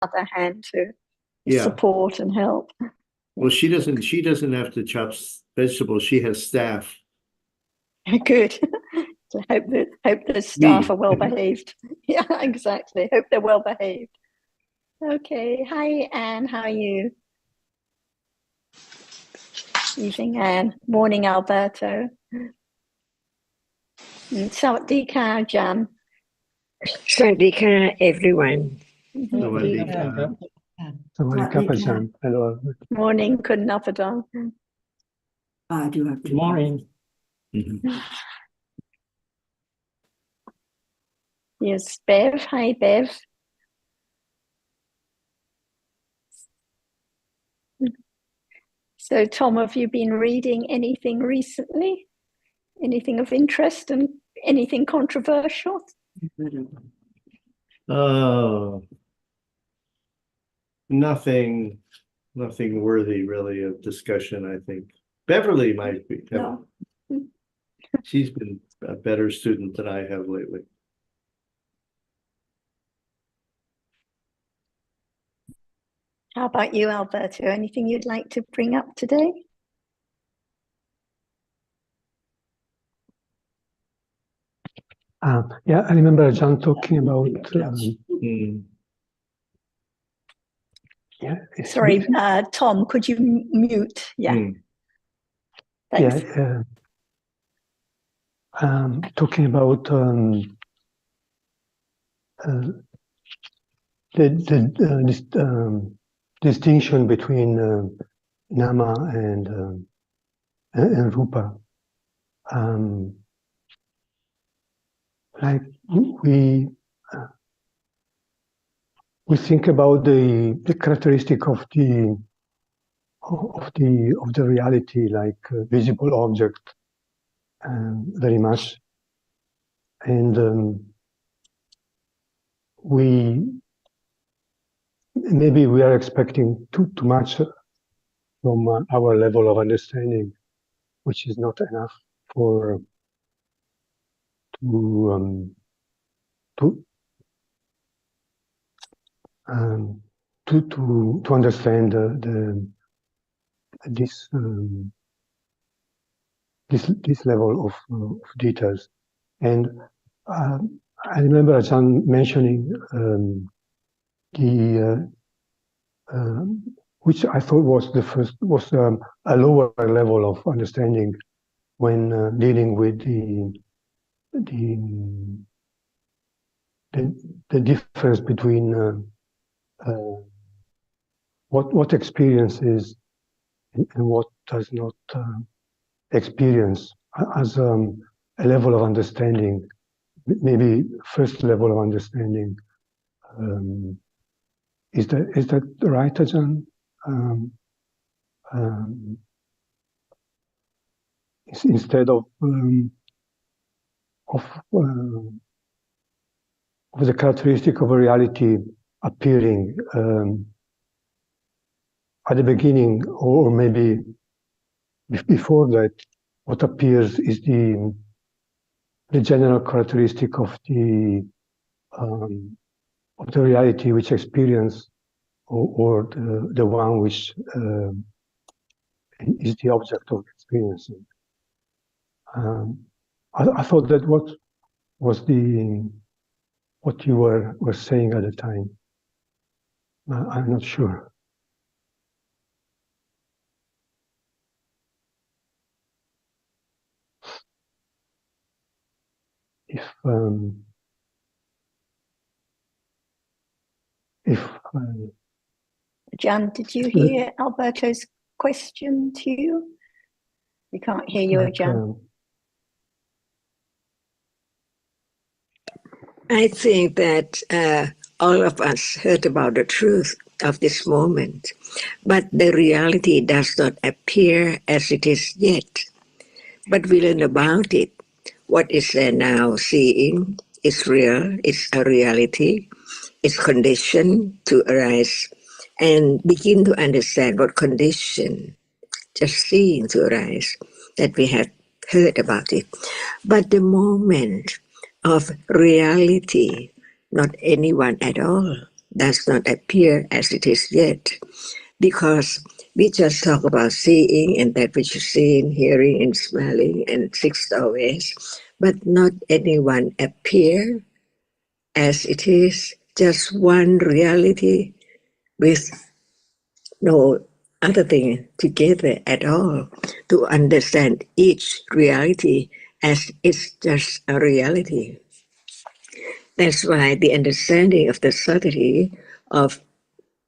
other hand to Yeah. support and help. Well, she doesn't have to chop vegetables. She has staff. Good. So hope the staff are well behaved. Yeah, exactly. Hope they're well behaved. Okay. Hi, Anne. How are you? Evening, Anne. Morning, Alberto. Sawadee ka, Jan. Sawadee ka, everyone. Sawadee ka. Sawadee ka, Pajan. Hello. Morning, Kunnapadon. I do have to. Good morning. Yes, Bev. Hi, Bev. So, Tom, have you been reading anything recently? Anything of interest and anything controversial? Nothing worthy really of discussion, I think. Beverly might be. No. She's been a better student than I have lately. How about you, Alberto? Anything you'd like to bring up today? Yeah, I remember John talking about. Yeah. Sorry, Tom, could you mute? Yeah. Thanks. Yeah. Talking about this distinction between Nama and Rupa. Like we think about the characteristic of the reality, like visible object, very much, and maybe we are expecting too much from our level of understanding, which is not enough to understand this level of details. And I remember Ajahn mentioning which I thought was a lower level of understanding when dealing with the difference between what experience is and what does not experience as a level of understanding, maybe first level of understanding. Is that right, Ajahn? Instead of the characteristic of a reality appearing at the beginning, or maybe before that, what appears is the general characteristic of the reality which experience, or the one which is the object of experiencing. I thought that what was what you were saying at the time. I'm not sure. Jan, did you hear Alberto's question to you? We can't hear you, Jan. I think that all of us heard about the truth of this moment, but the reality does not appear as it is yet. But we learn about it. What is there now seeing is real, it's a reality, it's conditioned to arise, and begin to understand what condition just seeing to arise, that we have heard about it. But the moment of reality, not anyone at all does not appear as it is yet, because we just talk about seeing and that which is seen, hearing and smelling and six doorways, but not anyone appear as it is, just one reality with no other thing together at all, to understand each reality as it's just a reality. That's why the understanding of the subtlety of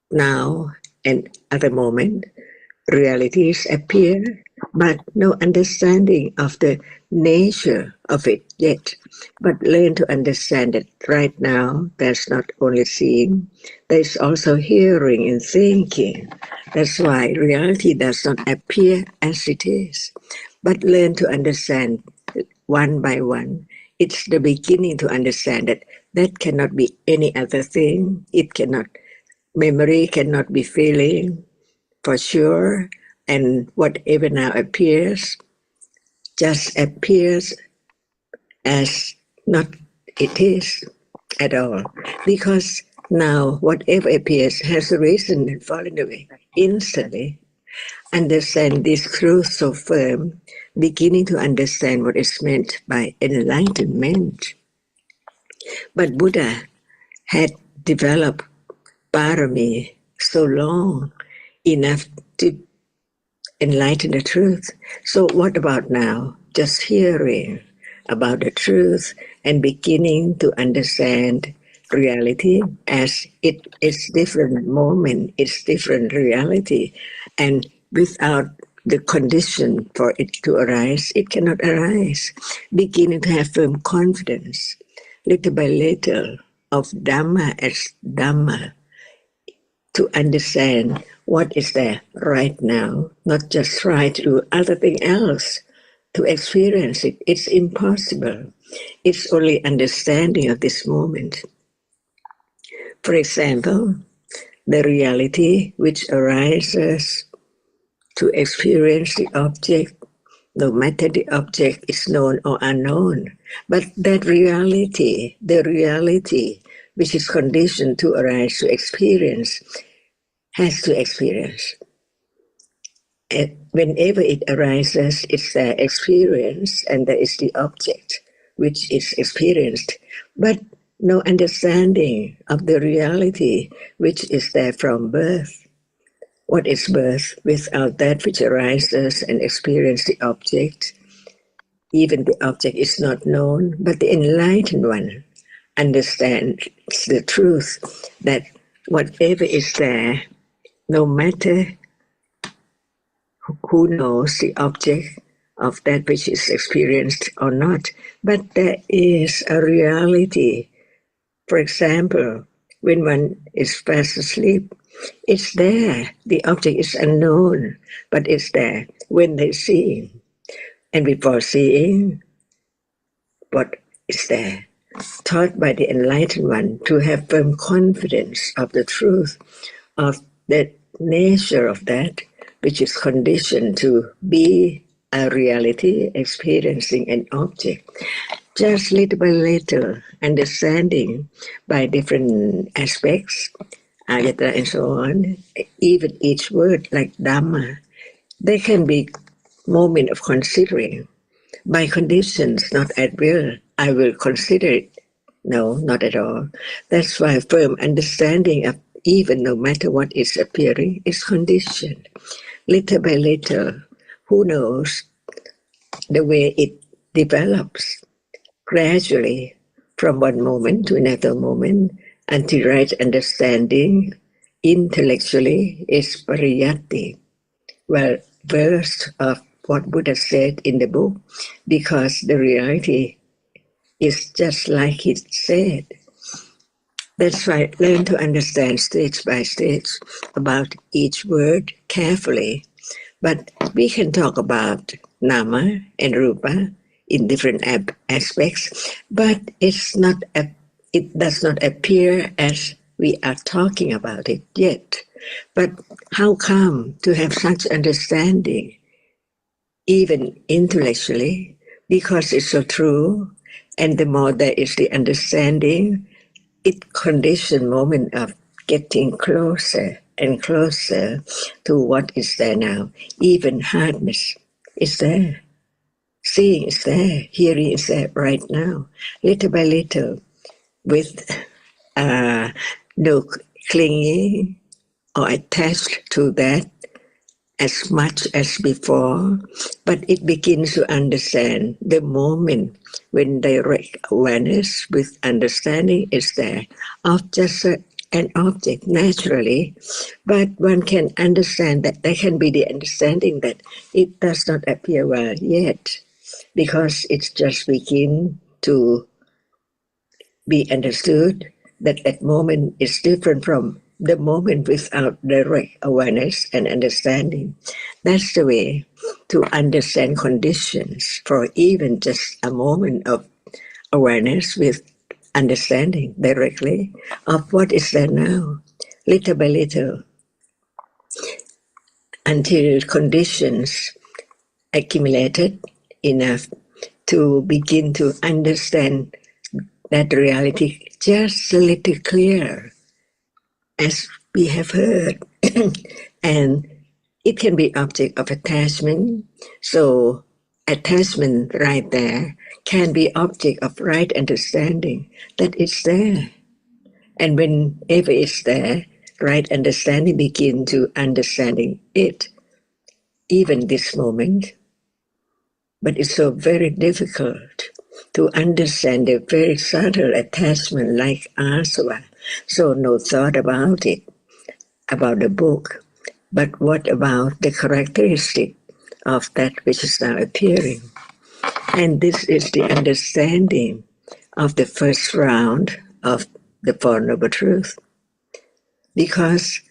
now and other moment realities appear, but no understanding of the nature of it yet. But learn to understand that right now there's not only seeing, there's also hearing and thinking. That's why reality does not appear as it is, but learn to understand one by one. It's the beginning to understand that that cannot be any other thing. It cannot, memory cannot be feeling for sure. And whatever now appears just appears as not it is at all. Because now whatever appears has a reason and falling away instantly. Understand this truth so firm, beginning to understand what is meant by enlightenment. But Buddha had developed parami so long enough to enlighten the truth. So what about now? Just hearing about the truth and beginning to understand reality as it is different moment, it's different reality. And without the condition for it to arise, it cannot arise. Beginning to have firm confidence, little by little, of Dhamma as Dhamma, to understand what is there right now, not just try to do other thing else to experience it. It's impossible. It's only understanding of this moment. For example, the reality which arises to experience the object, no matter the object is known or unknown, but that reality, the reality which is conditioned to arise to experience, has to experience. And whenever it arises, it's the experience, and there is the object which is experienced, but no understanding of the reality which is there from birth. What is birth without that which arises and experience the object? Even the object is not known, but the enlightened one understands the truth that whatever is there, no matter who knows the object of that which is experienced or not, but there is a reality. For example, when one is fast asleep, it's there. The object is unknown, but it's there when they see. And before seeing, what is there? Taught by the enlightened one to have firm confidence of the truth of the nature of that which is conditioned to be a reality, experiencing an object. Just little by little, understanding by different aspects, ayatara and so on, even each word like Dhamma, there can be moment of considering. By conditions, not at will, I will consider it. No, not at all. That's why firm understanding of even no matter what is appearing is conditioned. Little by little, who knows the way it develops gradually from one moment to another moment until right understanding intellectually is pariyatti. Well, verse of what Buddha said in the book, because the reality is just like he said. That's why learn to understand stage by stage about each word carefully. But we can talk about Nama and Rupa in different aspects, but it does not appear as we are talking about it yet. But how come to have such understanding, even intellectually? Because it's so true, and the more there is the understanding, it conditions moment of getting closer and closer to what is there now. Even hardness is there. Seeing is there. Hearing is there right now. Little by little, with no clinging or attached to that as much as before, but it begins to understand the moment when direct awareness with understanding is there of just an object naturally, but one can understand that there can be the understanding that it does not appear well yet, because it's just begin to be understood that that moment is different from the moment without direct awareness and understanding. That's the way to understand conditions for even just a moment of awareness with understanding directly of what is there now, little by little, until conditions accumulated enough to begin to understand that reality just a little clearer, as we have heard. And it can be object of attachment. So attachment right there can be object of right understanding that it's there. And whenever it's there, right understanding begin to understanding it, even this moment. But it's so very difficult to understand the very subtle attachment like asava. So no thought about it, about the book. But what about the characteristic of that which is now appearing? And this is the understanding of the first round of the Four Noble Truths. Because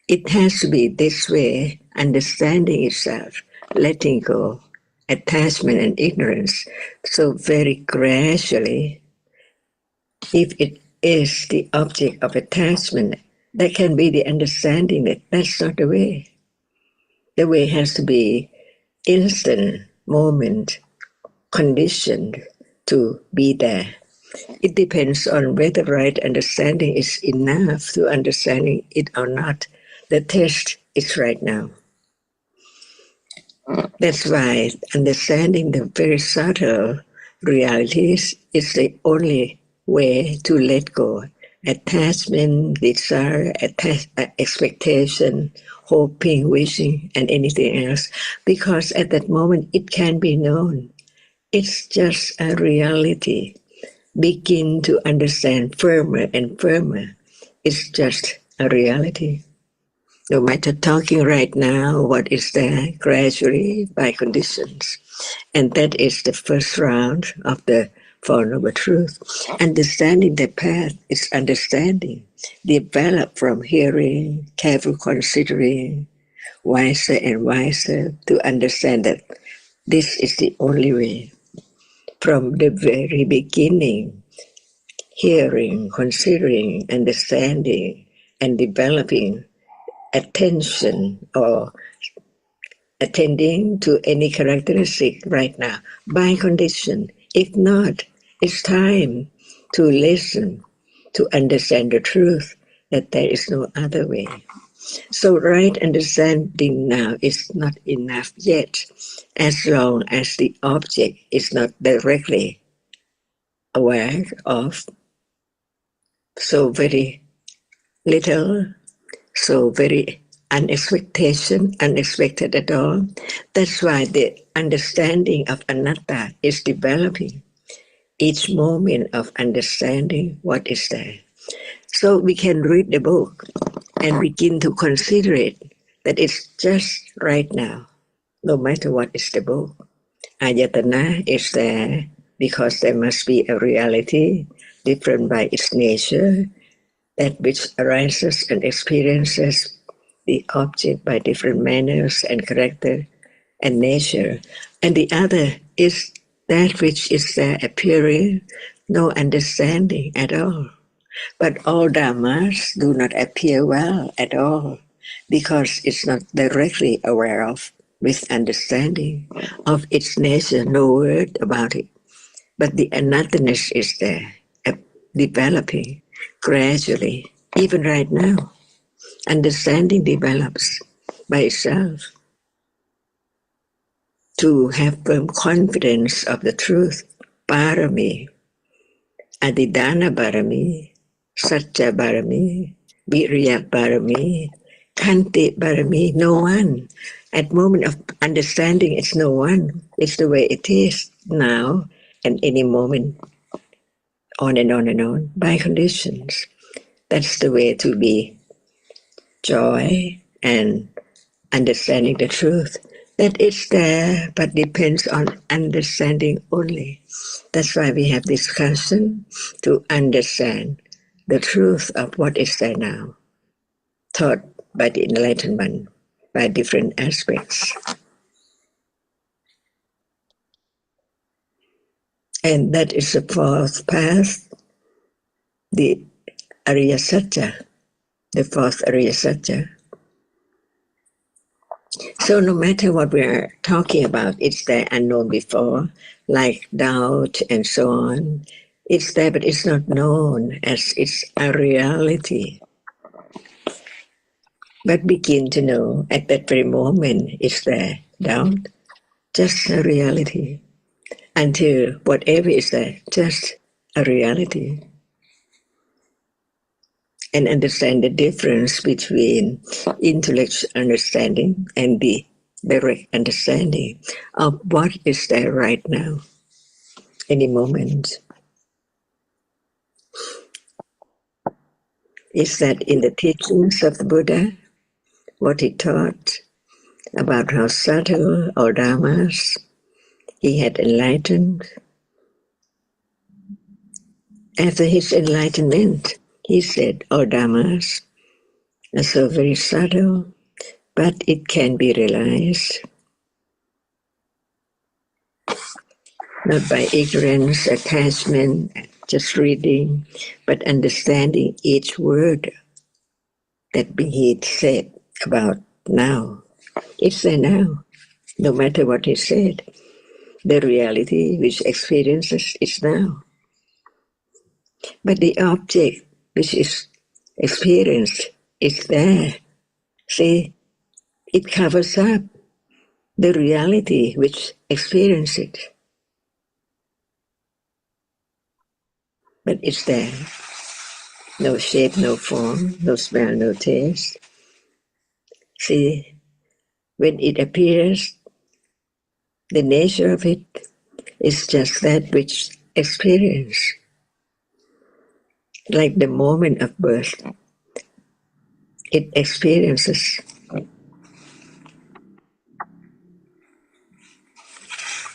it has to be this way, understanding itself, letting go, attachment and ignorance. So very gradually, if it is the object of attachment, that can be the understanding that that's not the way. The way has to be instant, moment, conditioned to be there. It depends on whether right understanding is enough to understanding it or not. The test is right now. That's why understanding the very subtle realities is the only way to let go. Attachment, desire, expectation, hoping, wishing, and anything else. Because at that moment it can be known. It's just a reality. Begin to understand firmer and firmer. It's just a reality. No matter talking right now, what is there gradually by conditions. And that is the first round of the Four Noble Truths. Understanding the path is understanding, developed from hearing, careful considering, wiser and wiser to understand that this is the only way. From the very beginning, hearing, considering, understanding, and developing attention or attending to any characteristic right now by condition. If not, it's time to listen, to understand the truth that there is no other way. So right understanding now is not enough yet, as long as the object is not directly aware of. So very little, so very unexpected at all. That's why the understanding of anatta is developing. Each moment of understanding what is there. So we can read the book and begin to consider it, that it's just right now, no matter what is the book. Ayatana is there because there must be a reality different by its nature, that which arises and experiences the object by different manners and character and nature. And the other is that which is there appearing, no understanding at all. But all dhammas do not appear well at all, because it's not directly aware of with understanding of its nature, no word about it. But the anatta-ness is there, developing gradually, Even right now, understanding develops by itself. To have firm confidence of the truth, parami, adidana parami, satya parami, virya parami, kanti parami, no one. At moment of understanding, it's no one. It's the way it is now and any moment, on and on and on, by conditions. That's the way to be joy and understanding the truth. That it's there, but depends on understanding only. That's why we have discussion to understand the truth of what is there now, taught by the Enlightenment, by different aspects. And that is the fourth path, the Arya Satya, the fourth Arya Satya. So no matter what we are talking about, it's there unknown before, like doubt and so on. It's there, but it's not known as it's a reality. But begin to know at that very moment it's there, doubt, just a reality. Until whatever is there, just a reality. And understand the difference between intellectual understanding and the direct understanding of what is there right now, any moment. Is that in the teachings of the Buddha, what he taught about how subtle or dhammas he had enlightened. After his enlightenment, he said, all dhammas are so very subtle, but it can be realized not by ignorance, attachment, just reading, but understanding each word that he said about now. It's there now, no matter what he said. The reality which experiences is now. But the object which is experienced is there. See, it covers up the reality which experiences it. But it's there. No shape, no form, no smell, no taste. See, when it appears, the nature of it is just that which experience. Like the moment of birth, it experiences.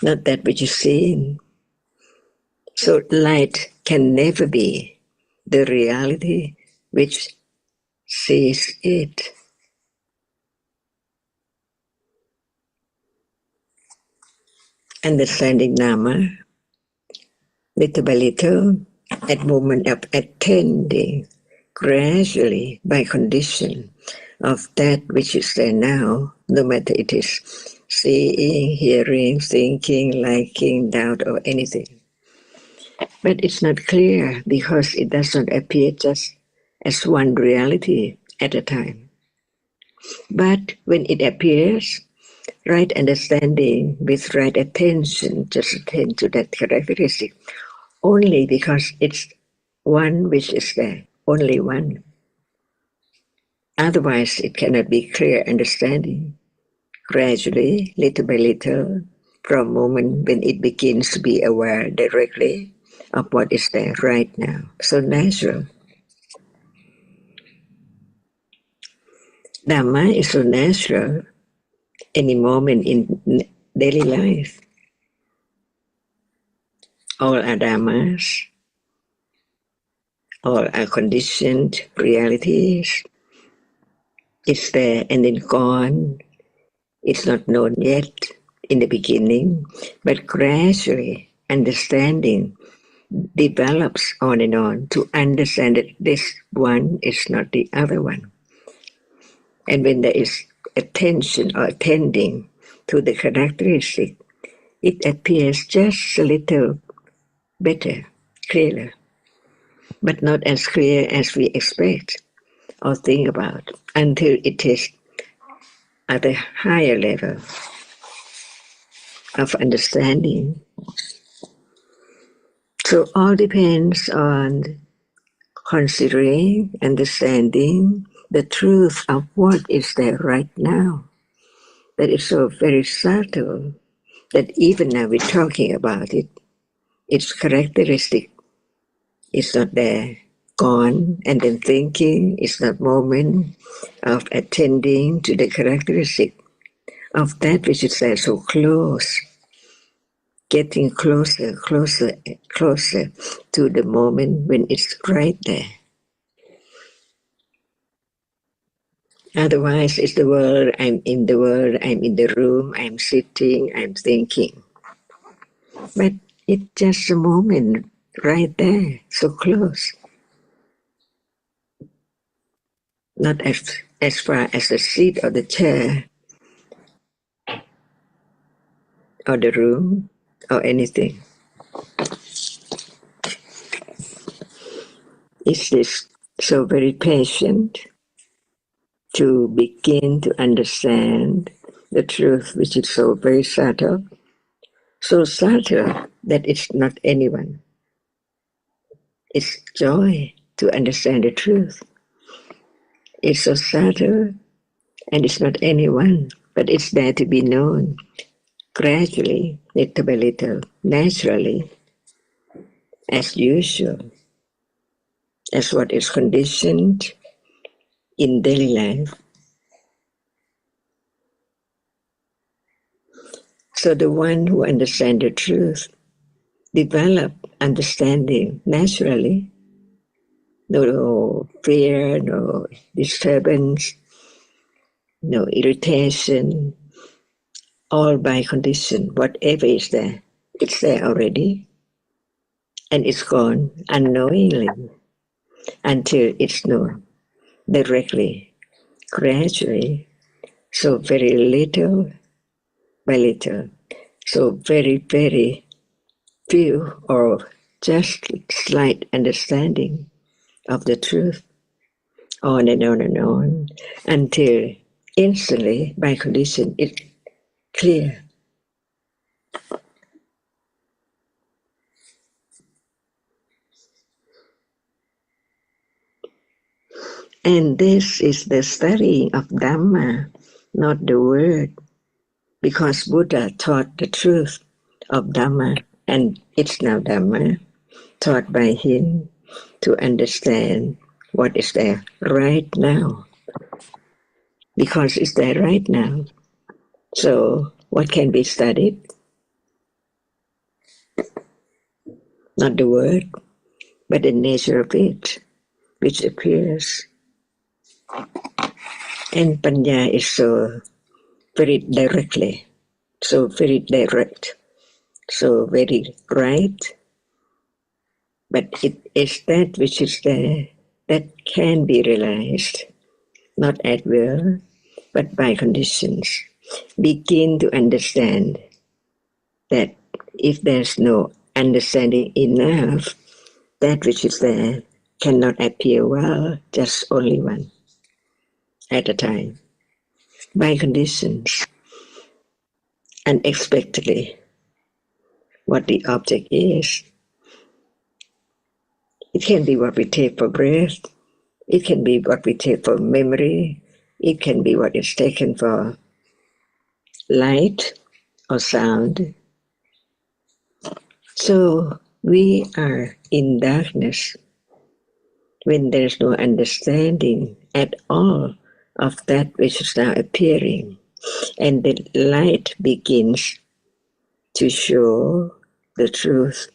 Not that which is seen. So light can never be the reality which sees it. Understanding Dhamma, little by little, at moment of attending, gradually by condition of that which is there now, no matter it is seeing, hearing, thinking, liking, doubt, or anything. But it's not clear because it does not appear just as one reality at a time. But when it appears, right understanding with right attention, just attend to that characteristic, only because it's one which is there, only one. Otherwise, it cannot be clear understanding. Gradually, little by little, from a moment when it begins to be aware directly of what is there right now. So natural. Dhamma is so natural any moment in daily life. All are dhammas, all are conditioned realities. It's there and then gone. It's not known yet in the beginning, but gradually understanding develops on and on to understand that this one is not the other one. And when there is attention or attending to the characteristic, it appears just a little better, clearer, but not as clear as we expect. or think about until it is at a higher level of understanding. So all depends on considering, understanding the truth of what is there right now. That is so very subtle that even now we're talking about it, its characteristic is not there, gone, and then thinking is not moment of attending to the characteristic of that which is there so close, getting closer, closer, closer to the moment when it's right there. Otherwise, it's the world, I'm in the world, I'm in the room, I'm sitting, I'm thinking. But it's just a moment right there, so close. Not as far as the seat or the chair or the room or anything. It's this so very patient to begin to understand the truth, which is so very subtle that it's not anyone. It's joy to understand the truth. It's so subtle and it's not anyone, but it's there to be known gradually, little by little, naturally, as usual, as what is conditioned in daily life. So the one who understands the truth develop understanding naturally. No fear, no disturbance, no irritation, all by condition. Whatever is there, it's there already. And it's gone unknowingly until it's known directly, gradually, so very little by little, so very, very few or just slight understanding of the truth, on and on and on, until instantly, by condition, it's clear. And this is the studying of Dhamma, not the word, because Buddha taught the truth of Dhamma, and it's now Dhamma, taught by him to understand what is there right now, because it's there right now. So what can be studied? Not the word, but the nature of it, which appears. And Panya is so very directly, so very direct, so very right, but it is that which is there that can be realized, not at will, but by conditions. Begin to understand that if there's no understanding enough, that which is there cannot appear well, just only one at a time, by conditions, unexpectedly. What the object is. It can be what we take for breath. It can be what we take for memory. It can be what is taken for light or sound. So we are in darkness when there's no understanding at all of that which is now appearing. And the light begins to show the truth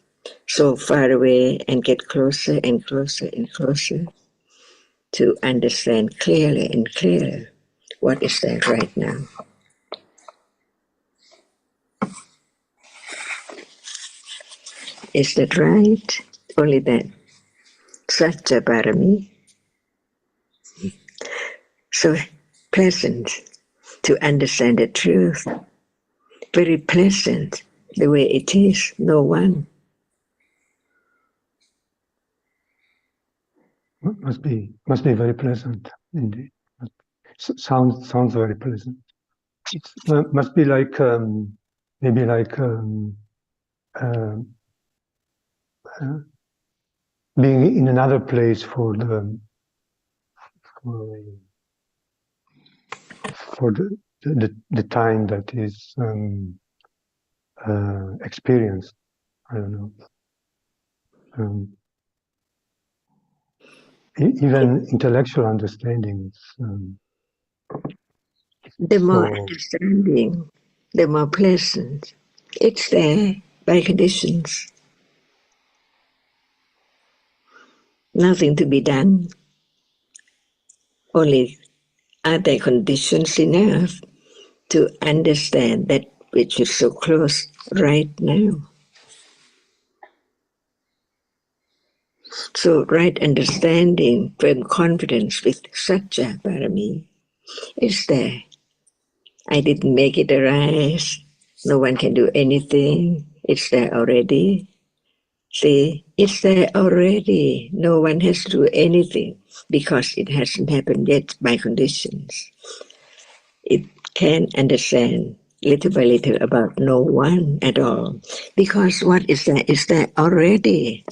so far away and get closer and closer and closer to understand clearly and clearer what is there right now. Is that right? Only that. Satya Parami. So pleasant to understand the truth. Very pleasant the way it is, no one. must be very pleasant indeed. Sounds very pleasant. It must be like maybe like being in another place for the time that is experienced. I don't know. Even intellectual understanding. The more So, understanding, the more pleasant. It's there by conditions. Nothing to be done. Only are there conditions enough to understand that which is so close right now. So right understanding, firm confidence with Satya Parami is there. I didn't make it arise. No one can do anything. It's there already. See, it's there already. No one has to do anything because it hasn't happened yet by conditions. It can understand little by little about no one at all. Because what is there already.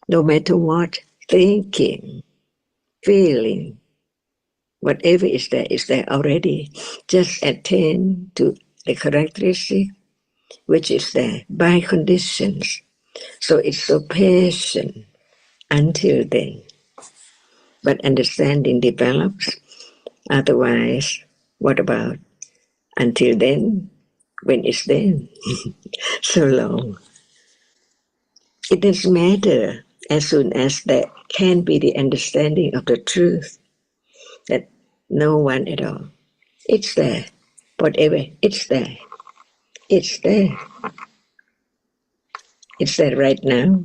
No matter what, thinking, feeling, whatever is there already. Just attend to the characteristic which is there by conditions. So it's so patient until then. But understanding develops. Otherwise, what about until then? When it's then? So long. It doesn't matter as soon as there can be the understanding of the truth that no one at all. It's there. Whatever, it's there. It's there. It's there right now.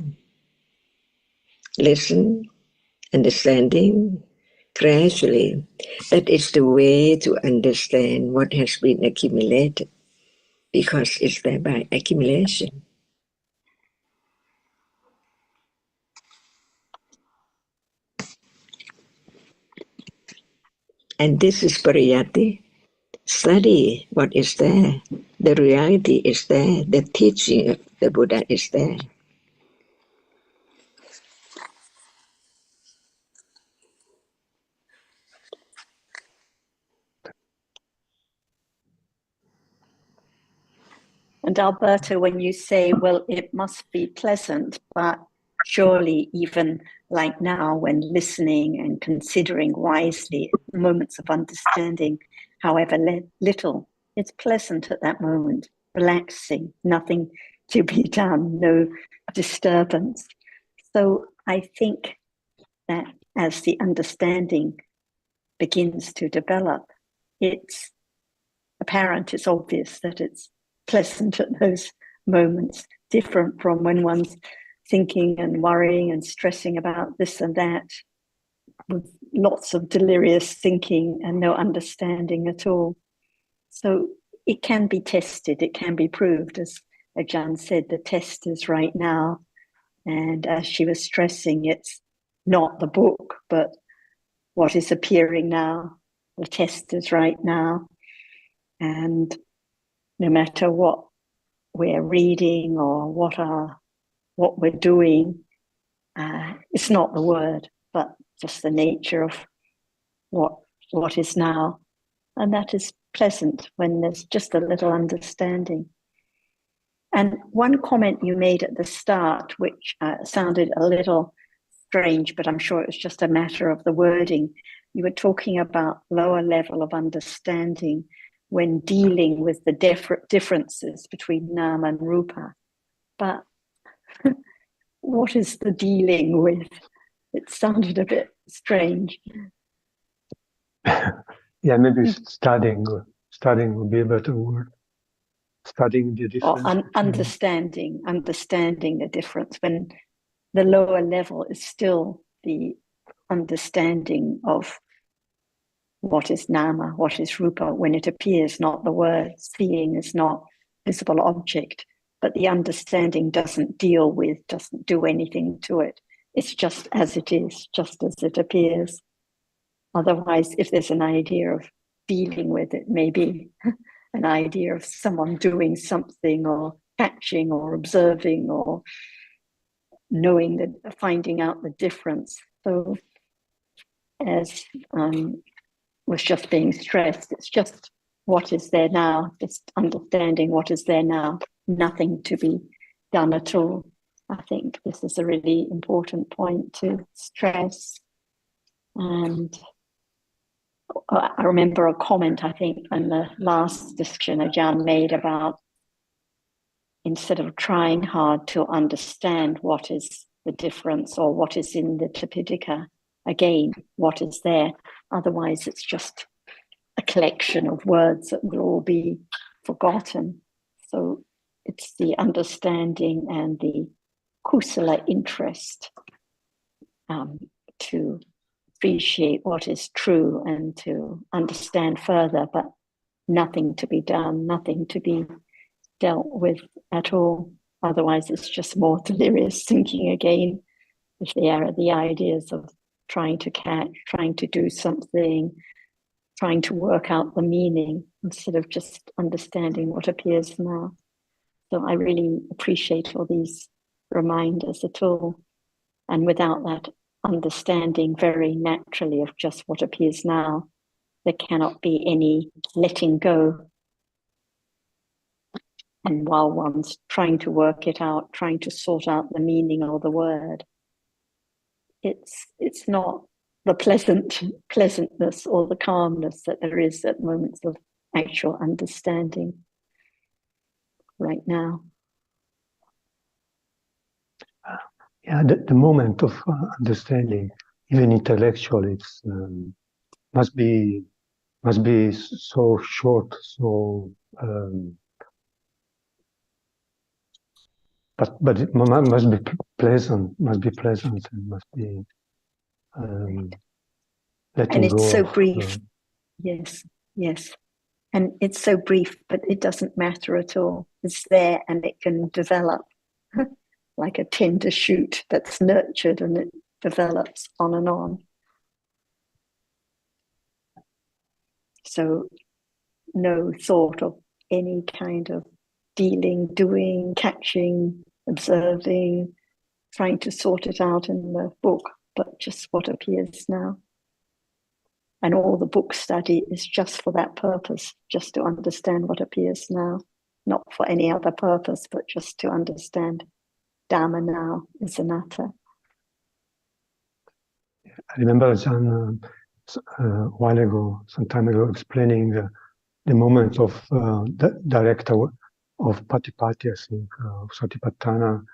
Listen, understanding, gradually. That is the way to understand what has been accumulated, because it's there by accumulation. And this is pariyatti. Study what is there. The reality is there. The teaching of the Buddha is there. And Alberto, when you say, well, it must be pleasant, but surely even like now when listening and considering wisely, moments of understanding, however little, it's pleasant at that moment, relaxing, nothing to be done, no disturbance. So I think that as the understanding begins to develop, it's apparent, it's obvious that it's pleasant at those moments, different from when one's thinking and worrying and stressing about this and that, with lots of delirious thinking and no understanding at all. So it can be tested, it can be proved. As Ajahn said, the test is right now. And as she was stressing, it's not the book, but what is appearing now. The test is right now. And no matter what we're reading or what we're doing, it's not the word, but just the nature of what is now. And that is pleasant when there's just a little understanding. And one comment you made at the start, which sounded a little strange, but I'm sure it was just a matter of the wording. You were talking about lower level of understanding when dealing with the differences between nama and rupa. But what is the dealing with? It sounded a bit strange. Yeah, maybe studying would be a better word. Studying the difference. Or understanding the difference when the lower level is still the understanding of what is nama, what is rupa, when it appears, not the word. Seeing is not visible object, but the understanding doesn't do anything to it. it's just as it is, just as it appears. Otherwise, if there's an idea of dealing with it, maybe an idea of someone doing something or catching or observing or knowing that, finding out the difference. So as was just being stressed, it's just what is there now, just understanding what is there now, nothing to be done at all. I think this is a really important point to stress. And I remember a comment, I think, in the last discussion Ajahn made about instead of trying hard to understand what is the difference or what is in the Tipitaka, again, what is there. Otherwise, it's just a collection of words that will all be forgotten. So it's the understanding and the kusala interest to appreciate what is true and to understand further, but nothing to be done, nothing to be dealt with at all. Otherwise, it's just more delirious thinking again. If there are the ideas of trying to catch, trying to do something, trying to work out the meaning instead of just understanding what appears now. So I really appreciate all these reminders at all. And without that understanding very naturally of just what appears now, there cannot be any letting go. And while one's trying to work it out, trying to sort out the meaning or the word, it's not the pleasantness or the calmness that there is at moments of actual understanding right now. Yeah, the moment of understanding, even intellectually, it's must be so short, so but it must be pleasant, and must be letting and it's go so of, brief. Yes. And it's so brief, but it doesn't matter at all. It's there and it can develop like a tender shoot that's nurtured and it develops on and on. So no thought of any kind of dealing, doing, catching, observing, trying to sort it out in the book, but just what appears now. And all the book study is just for that purpose, just to understand what appears now, not for any other purpose, but just to understand Dhamma now is anatta. I remember Ajahn while ago, some time ago, explaining the moment of the director of Patipati, I think, Satipatthana,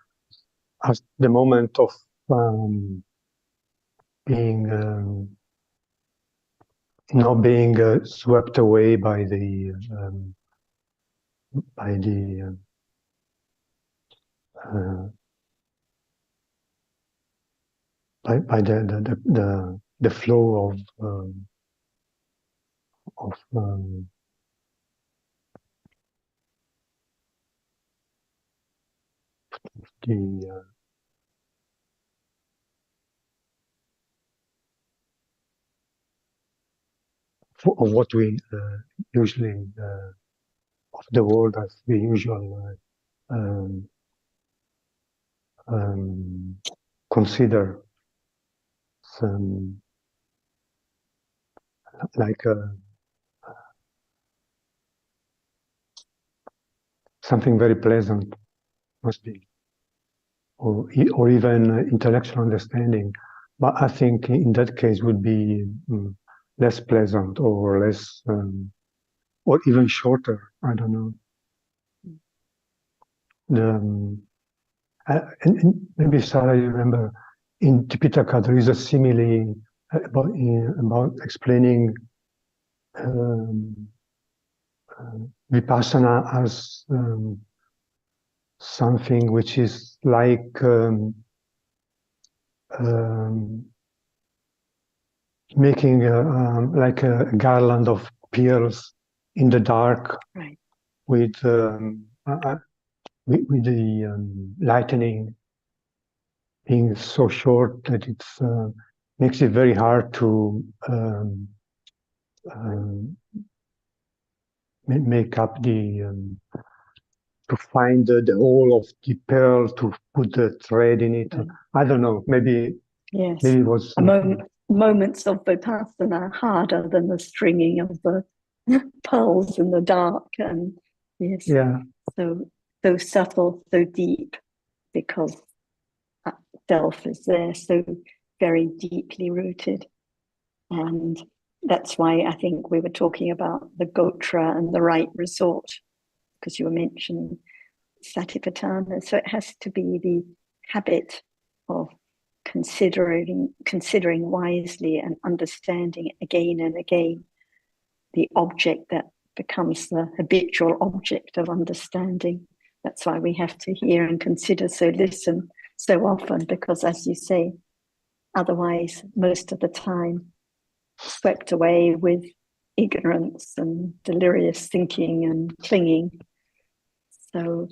as the moment of being not being swept away by the flow of of what we usually of the world as we usually consider some like something very pleasant must be, or even intellectual understanding. But I think in that case would be less pleasant or less, or even shorter. I don't know. And maybe Sarah, you remember in Tipitaka there is a simile about explaining vipassana as something which is like making like a garland of pearls in the dark, right, with the lightning being so short that it makes it very hard to make up to find the hole of the pearl, to put the thread in it. I don't know, maybe Yes. maybe it was Moments of vipassana are harder than the stringing of the pearls in the dark. And yes, yeah. So subtle, so deep, because self is there, so very deeply rooted. And that's why I think we were talking about the gotra and the right resort, because you were mentioning satipatthana. So it has to be the habit of considering wisely and understanding again and again the object that becomes the habitual object of understanding. That's why we have to hear and consider, so listen so often, because as you say, otherwise most of the time swept away with ignorance and delirious thinking and clinging. So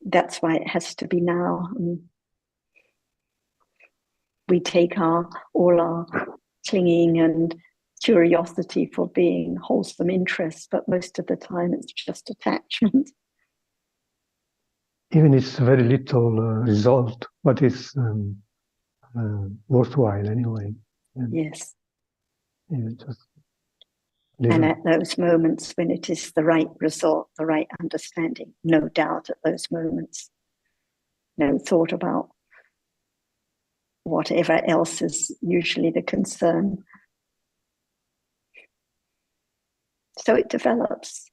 that's why it has to be now. We take all our clinging and curiosity for being wholesome interest, but most of the time it's just attachment. Even it's very little result, but it's worthwhile anyway. Yes. Yeah, just and at those moments when it is the right result, the right understanding, no doubt at those moments, no thought about whatever else is usually the concern. So it develops,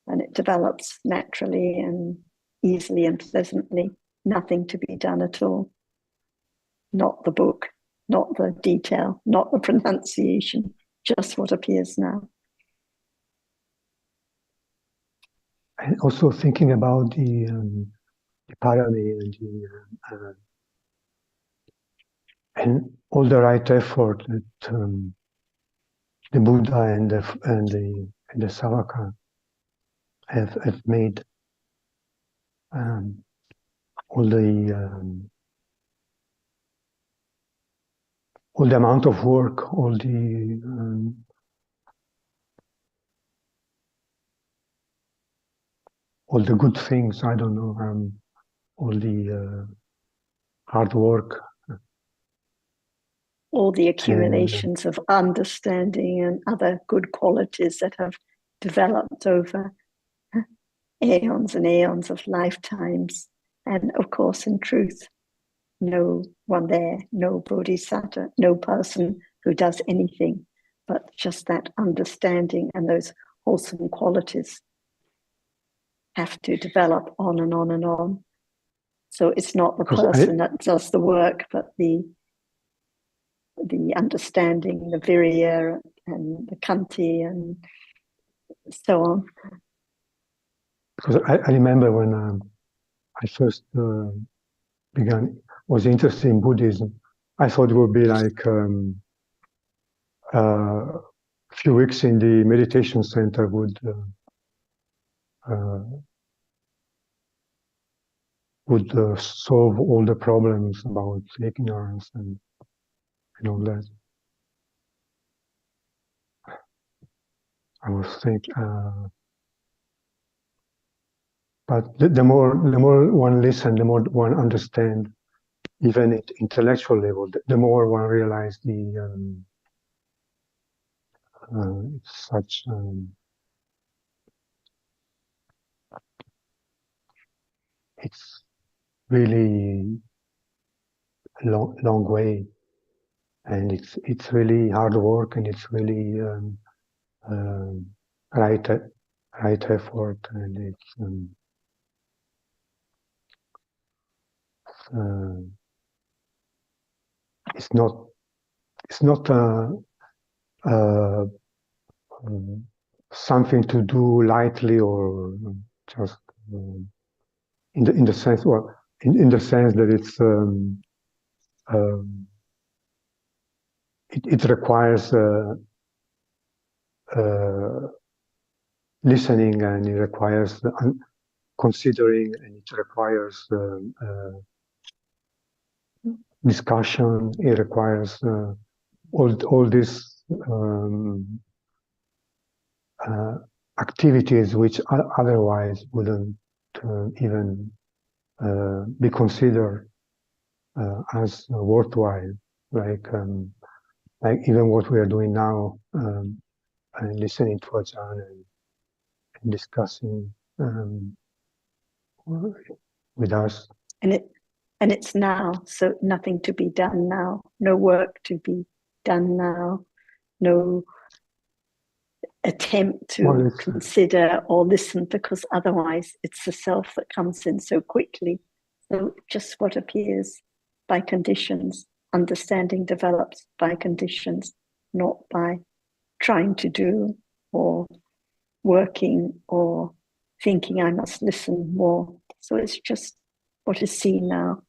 and it develops naturally and easily and pleasantly. Nothing to be done at all. Not the book, not the detail, not the pronunciation, just what appears now. And also thinking about the parami and all the right effort that the Buddha and the Savaka have made. All the amount of work, all the good things, I don't know, all the hard work. All the accumulations of understanding and other good qualities that have developed over aeons and aeons of lifetimes. And of course, in truth, no one there, no bodhisattva, no person who does anything, but just that understanding and those wholesome qualities have to develop on and on and on. So it's not the person that does the work, but the understanding, the virya and the kanti and so on. Because I remember when I first was interested in Buddhism, I thought it would be like a few weeks in the meditation center would solve all the problems about ignorance and all that. I was thinking, but the more one listens, the more one understands, even at intellectual level, the more one realizes it's such it's really a long way, and it's really hard work, and it's really right effort, and it's not something to do lightly or just in the sense, well, in the sense that it requires listening, and it requires considering, and it requires discussion. It requires all these activities which otherwise wouldn't even be considered as worthwhile, like even what we are doing now, and listening to Ajahn and discussing with us. And it's now, so nothing to be done now, no work to be done now, no attempt to consider or listen, because otherwise it's the self that comes in so quickly. So just what appears by conditions, understanding develops by conditions, not by trying to do or working or thinking I must listen more. So it's just what is seen now,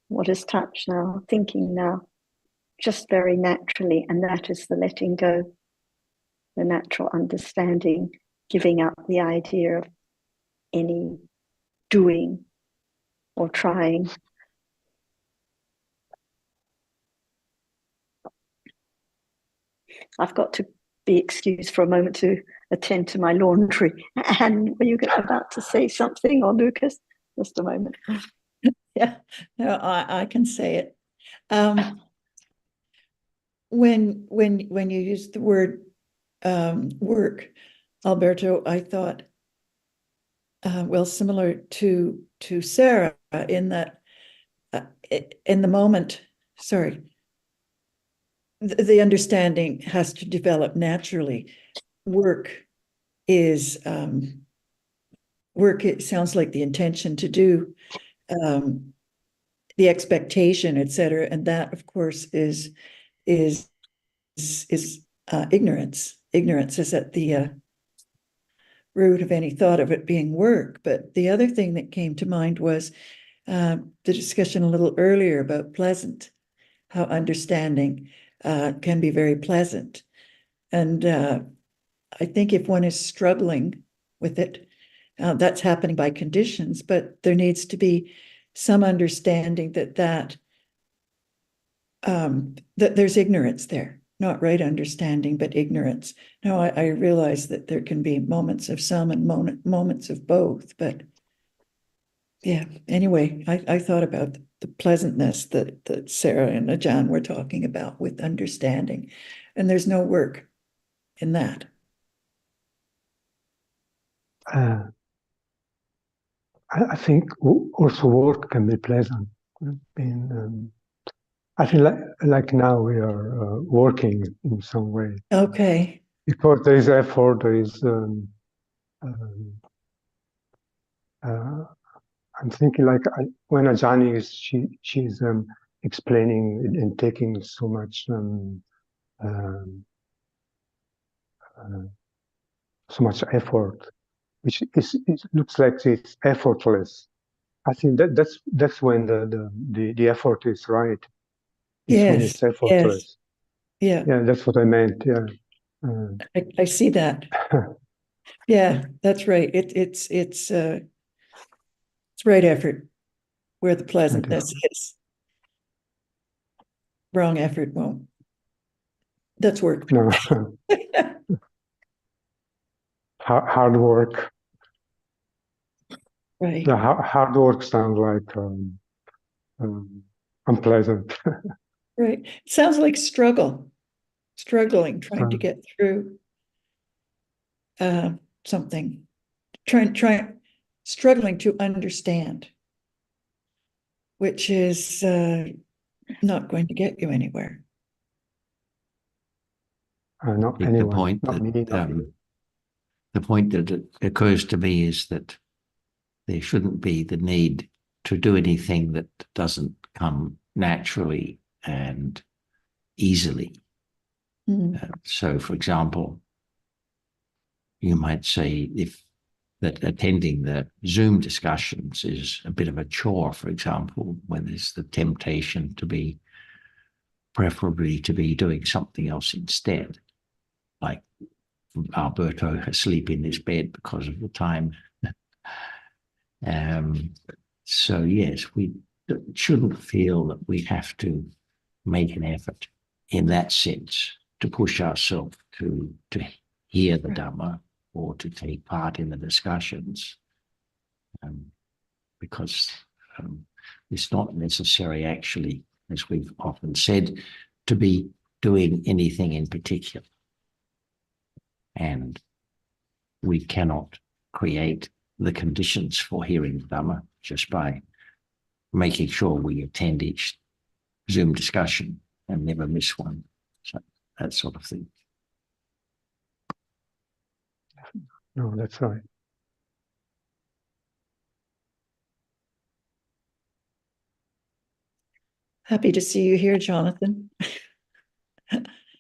what is touched now, thinking now, just very naturally. And that is the letting go, the natural understanding, giving up the idea of any doing or trying. I've got to be excused for a moment to attend to my laundry. And were you about to say something, or Lucas? Just a moment. Yeah, no, I can say it. When you use the word work, Alberto, I thought, well, similar to Sarah, in that in the moment, sorry, the understanding has to develop naturally. Work is work. It sounds like the intention to do, the expectation, etc., and that, of course, is ignorance. Ignorance is at the root of any thought of it being work. But the other thing that came to mind was the discussion a little earlier about pleasant, how understanding can be very pleasant. And I think if one is struggling with it, that's happening by conditions, but there needs to be some understanding that there's ignorance there, not right understanding, but ignorance. Now, I realize that there can be moments of some and moments of both, but yeah, anyway, I thought about the pleasantness that Sarah and Ajahn were talking about with understanding, and there's no work in that. I think also work can be pleasant. I feel like now we are working in some way. Okay. Because there is effort, there is. I'm thinking like when Ajahn is she's explaining and taking so much so much effort, which it looks like it's effortless. I think that's when the effort is right. It's when it's effortless. Yes. Yeah, that's what I meant. Yeah. I see that. Yeah, that's right. It's right effort where the pleasantness is. Wrong effort won't. That's work. No. Hard work. Right. Yeah, hard work sounds like unpleasant. Right. It sounds like struggling, trying to get through something, struggling to understand, which is not going to get you anywhere. Not anyone. Not me. The point that occurs to me is that there shouldn't be the need to do anything that doesn't come naturally and easily. So, for example, you might say that attending the Zoom discussions is a bit of a chore, for example, when there's the temptation to be preferably to be doing something else instead, like Alberto asleep in his bed because of the time. So yes, shouldn't feel that we have to make an effort in that sense to push ourselves to hear the Dhamma or to take part in the discussions, because it's not necessary actually, as we've often said, to be doing anything in particular. And we cannot create the conditions for hearing the Dhamma just by making sure we attend each Zoom discussion and never miss one. So that sort of thing. No, that's right. Happy to see you here, Jonathan.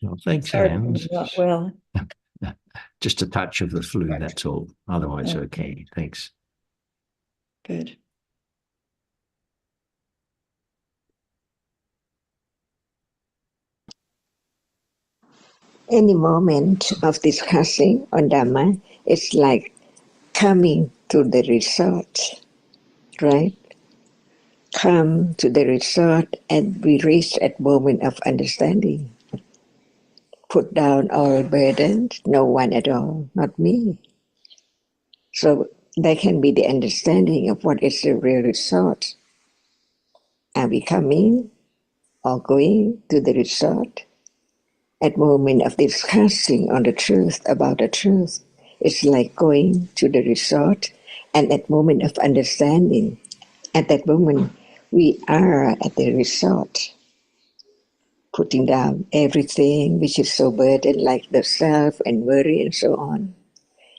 Well, thanks, Sorry, Anne. not well. Just a touch of the flu, that's all. Otherwise, Okay. okay. Thanks. Good. Any moment of discussing on Dhamma is like coming to the resort, right? Come to the resort and we reach at moment of understanding. Put down all burdens, no one at all, not me. So there can be the understanding of what is the real resort. Are we coming or going to the resort? At moment of discussing on the truth, about the truth, it's like going to the resort, and at moment of understanding, at that moment, we are at the resort, putting down everything which is so burdened, like the self and worry and so on.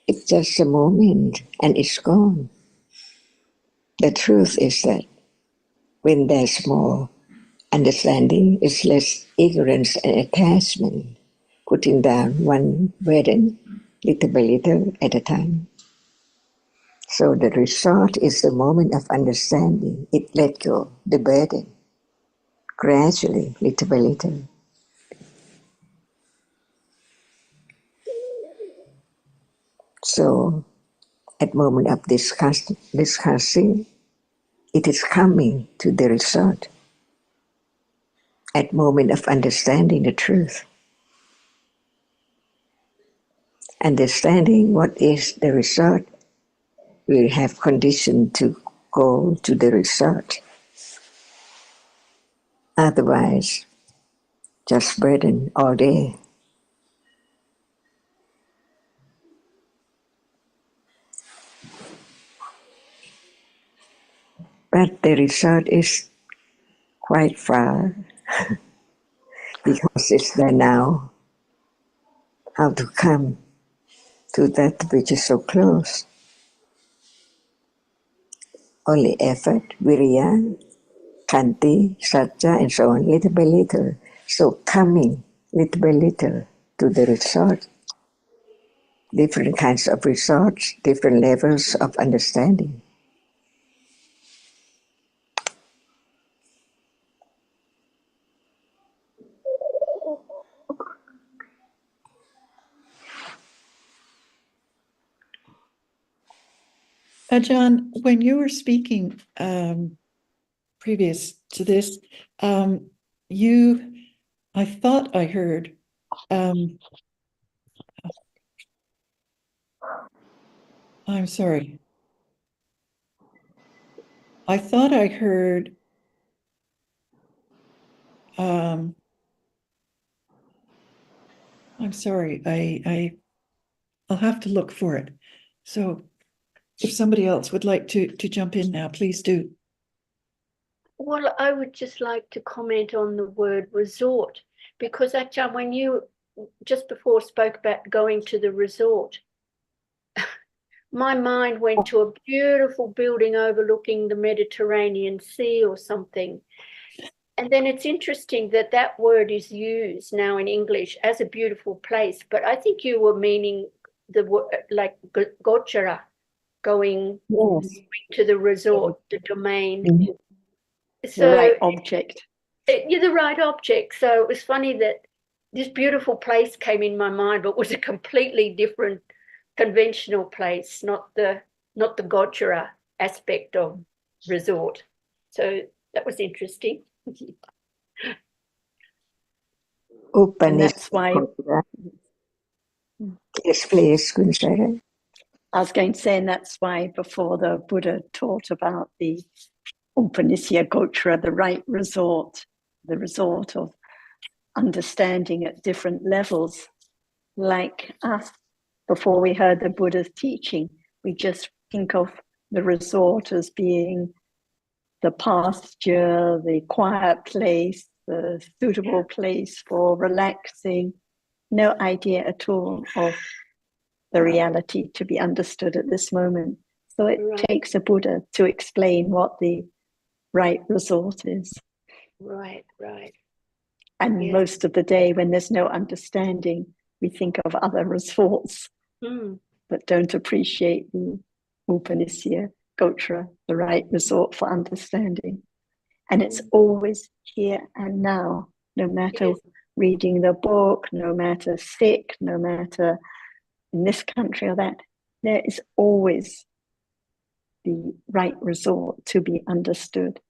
It's just a moment, and it's gone. The truth is that when there's more understanding, it's less ignorance and attachment, putting down one burden little by little at a time. So the result is the moment of understanding. It let go the burden gradually, little by little. So at moment of discussing, it is coming to the result. At moment of understanding the truth, understanding what is the result, we have condition to go to the result. Otherwise, just burden all day. But the result is quite far because it's there now. How to come to that which is so close? Only effort, virya, kanti, satya, and so on, little by little. So coming little by little to the result. Different kinds of results, different levels of understanding. John, when you were speaking previous to this, I thought I heard I'm sorry. I thought I heard I'm sorry, I'll have to look for it. So if somebody else would like to jump in now, please do. Well, I would just like to comment on the word resort, because actually when you just before spoke about going to the resort, my mind went to a beautiful building overlooking the Mediterranean Sea or something. And then it's interesting that that word is used now in English as a beautiful place, but I think you were meaning the word like Gochara, going to the resort, the domain. Mm-hmm. So, the right object. You're the right object. So it was funny that this beautiful place came in my mind, but was a completely different conventional place, not the Gochara aspect of resort. So That was interesting. Open And is that's why yes, please, Kunsara. I was going to say, and that's why before the Buddha taught about the Upanisya Gotra, the right resort, the resort of understanding at different levels, like us, before we heard the Buddha's teaching, we just think of the resort as being the pasture, the quiet place, the suitable place for relaxing. No idea at all of the reality to be understood at this moment. So it takes a Buddha to explain what the right resort is. Right, right. And Yes. most of the day, when there's no understanding, we think of other resorts, but don't appreciate the Upanisya Gotra, the right resort for understanding. And it's always here and now, no matter reading the book, no matter sick, no matter in this country or that, there is always the right resort to be understood.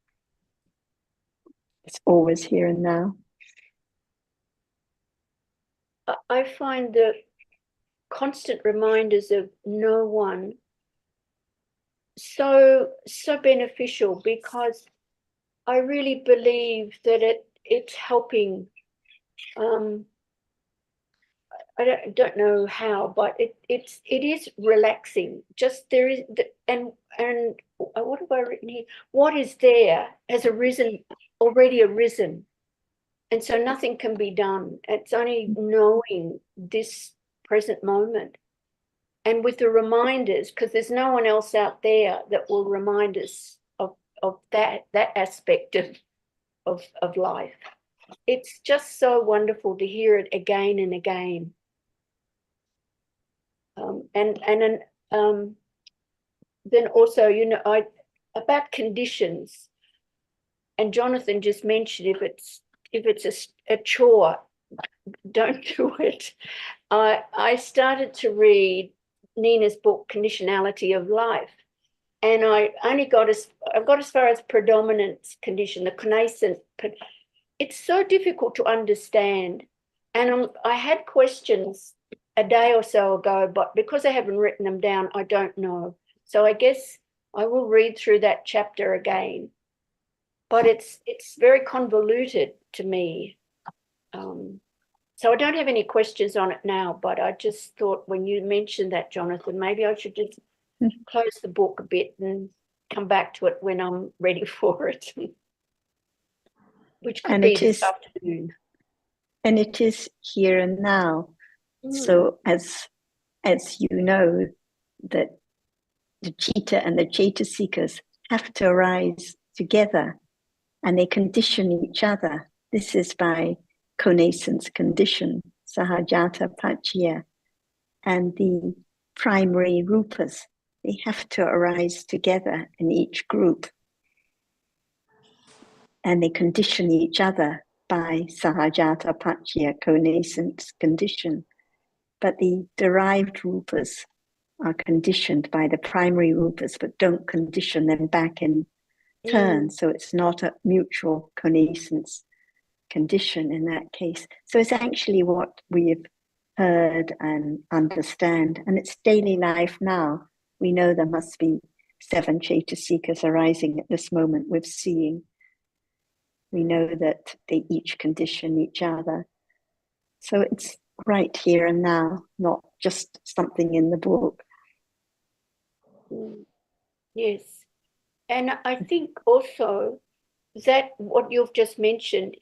It's always here and now. I find the constant reminders of no one so beneficial, because I really believe that it's helping. I don't know how, but it is relaxing. Just there is, and what have I written here? What is there has already arisen, and so nothing can be done. It's only knowing this present moment, and with the reminders, because there's no one else out there that will remind us of that aspect of life. It's just so wonderful to hear it again and again. Then also, about conditions, and Jonathan just mentioned, if it's a chore, don't do it. I started to read Nina's book, Conditionality of Life, and I got as far as predominance condition, the connascent. It's so difficult to understand, and I had questions a day or so ago, but because I haven't written them down, I don't know. So I guess I will read through that chapter again. But it's very convoluted to me. So I don't have any questions on it now, but I just thought when you mentioned that, Jonathan, maybe I should just close the book a bit and come back to it when I'm ready for it, which could be this afternoon. And it is here and now. So as you know, that the citta and the cetasikas have to arise together, and they condition each other. This is by connascence condition, sahajata paccaya. And the primary rupas, they have to arise together in each group. And they condition each other by sahajata paccaya, connascence condition. But the derived rupas are conditioned by the primary rupas, but don't condition them back in turn. So it's not a mutual connascence condition in that case. So it's actually what we've heard and understand, and it's daily life now. We know there must be 7 cetasikas arising at this moment with seeing. We know that they each condition each other. So it's right here and now, not just something in the book. Yes. And I think also that what you've just mentioned,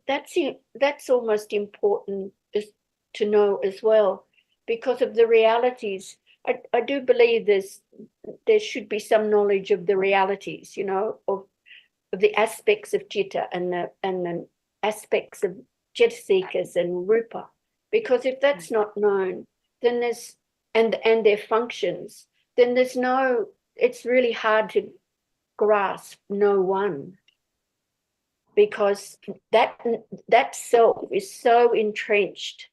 that's almost important to know as well, because of the realities. I do believe there should be some knowledge of the realities, of the aspects of citta and the aspects of cetasikas and rupa, because if that's not known, then there's and their functions, then it's really hard to grasp no one, because that self is so entrenched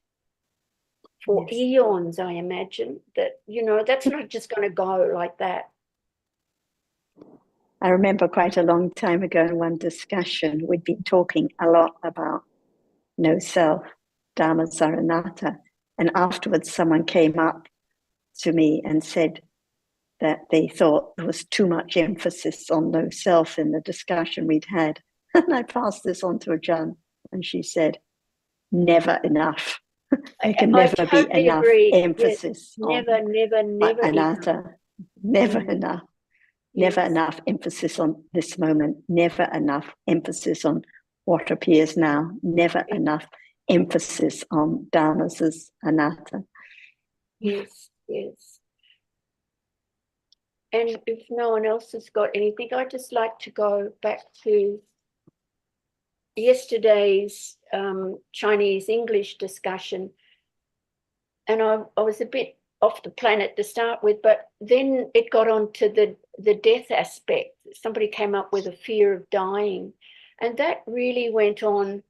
for eons, I imagine, that that's not just going to go like that. I remember quite a long time ago in one discussion, we'd been talking a lot about no self, Dhamma Saranata. And afterwards, someone came up to me and said that they thought there was too much emphasis on no self in the discussion we'd had. And I passed this on to Ajahn, and she said, never enough. There can never totally be enough agree. emphasis Yes, on never anatta. enough. Never Mm. enough. Never Yes. enough emphasis on this moment. Never enough emphasis on what appears now. Never enough emphasis on dharmas as anatta. Yes, yes. And if no one else has got anything, I'd just like to go back to yesterday's Chinese English discussion. And I was a bit off the planet to start with, but then it got on to the death aspect. Somebody came up with a fear of dying. And that really went on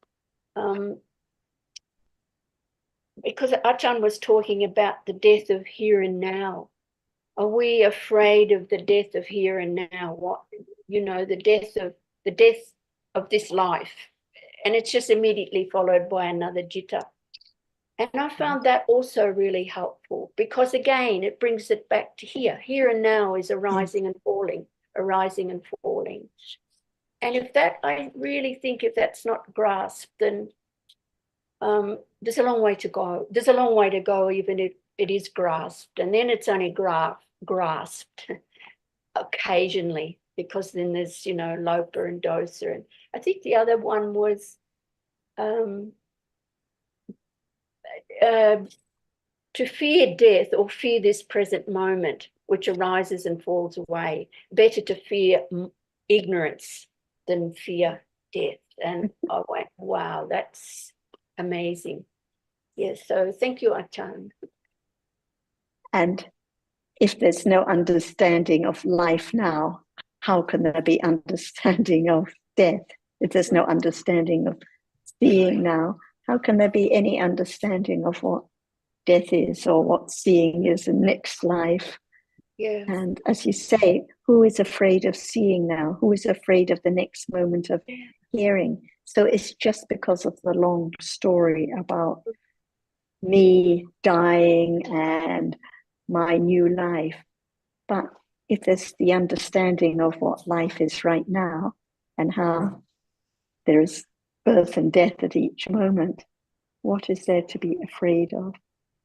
because Ajahn was talking about the death of here and now. Are we afraid of the death of here and now? What, you know, the death of this life. And it's just immediately followed by another jitta. And I found that also really helpful because, again, it brings it back to here. Here and now is arising and falling, arising and falling. And if that, I really think if that's not grasped, then there's a long way to go. There's a long way to go, even if it is grasped. And then it's only grasped occasionally, because then there's, you know, Lopa and Dosa. And I think the other one was to fear death or fear this present moment, which arises and falls away. Better to fear ignorance than fear death. And I went, wow, that's amazing. Yes, so thank you, Ajahn. And if there's no understanding of life now, how can there be understanding of death? If there's no understanding of seeing now, how can there be any understanding of what death is or what seeing is in next life? Yeah. And as you say, who is afraid of seeing now? Who is afraid of the next moment of hearing? So it's just because of the long story about me dying and my new life. But if there's the understanding of what life is right now and how there is birth and death at each moment, what is there to be afraid of?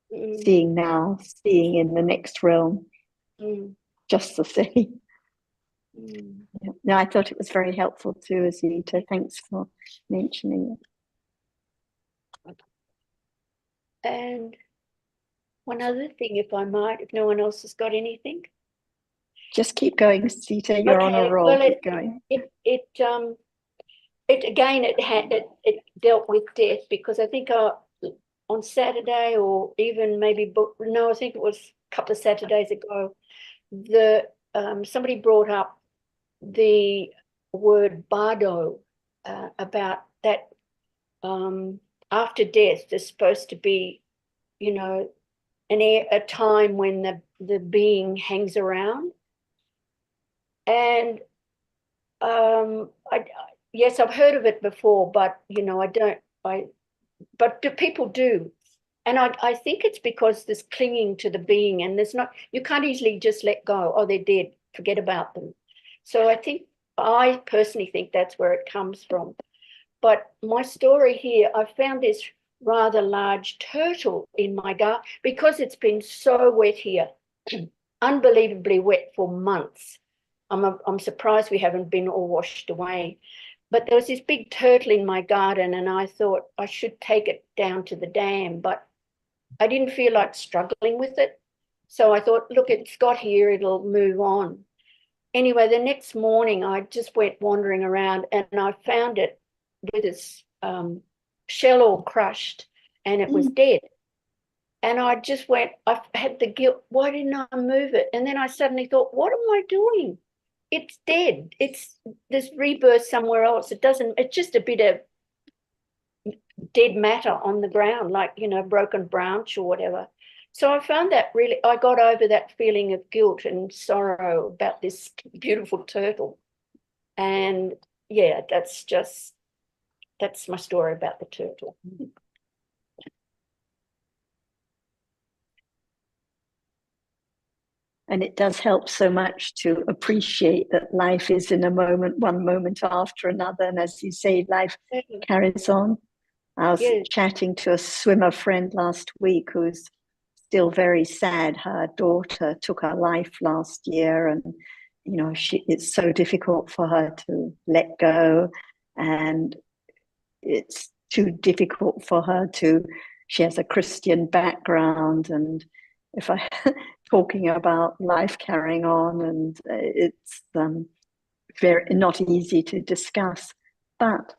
Seeing now, seeing in the next realm, just the same. Yeah. No, I thought it was very helpful too, Azita. Thanks for mentioning it. And one other thing, if I might, if no one else has got anything. Just keep going, Azita. You're on a roll. Well, keep going. It again, it dealt with death, because I think on Saturday, or even maybe, no, I think it was a couple of Saturdays ago, somebody brought up the word bardo, about that after death there's supposed to be, you know, a time when the being hangs around. And yes, I've heard of it before, but you know, but do people do? And I think it's because there's clinging to the being, and you can't easily just let go. Oh, they're dead, forget about them. So I personally think that's where it comes from. But my story here, I found this rather large turtle in my garden, because it's been so wet here, unbelievably wet for months. I'm surprised we haven't been all washed away. But there was this big turtle in my garden, and I thought I should take it down to the dam, but I didn't feel like struggling with it. So I thought, look, it's got here, it'll move on. Anyway, the next morning I just went wandering around, and I found it with its shell all crushed, and it was dead. And I had the guilt, why didn't I move it? And then I suddenly thought, what am I doing? It's dead. There's rebirth somewhere else. It's just a bit of dead matter on the ground, like, you know, broken branch or whatever. So I found that I got over that feeling of guilt and sorrow about this beautiful turtle. And yeah, that's my story about the turtle. And it does help so much to appreciate that life is in a moment, one moment after another. And as you say, life carries on. I was chatting to a swimmer friend last week who's still very sad. Her daughter took her life last year, and you know, it's so difficult for her to let go, and it's too difficult for her to. She has a Christian background, and if I talking about life carrying on, and it's very not easy to discuss, but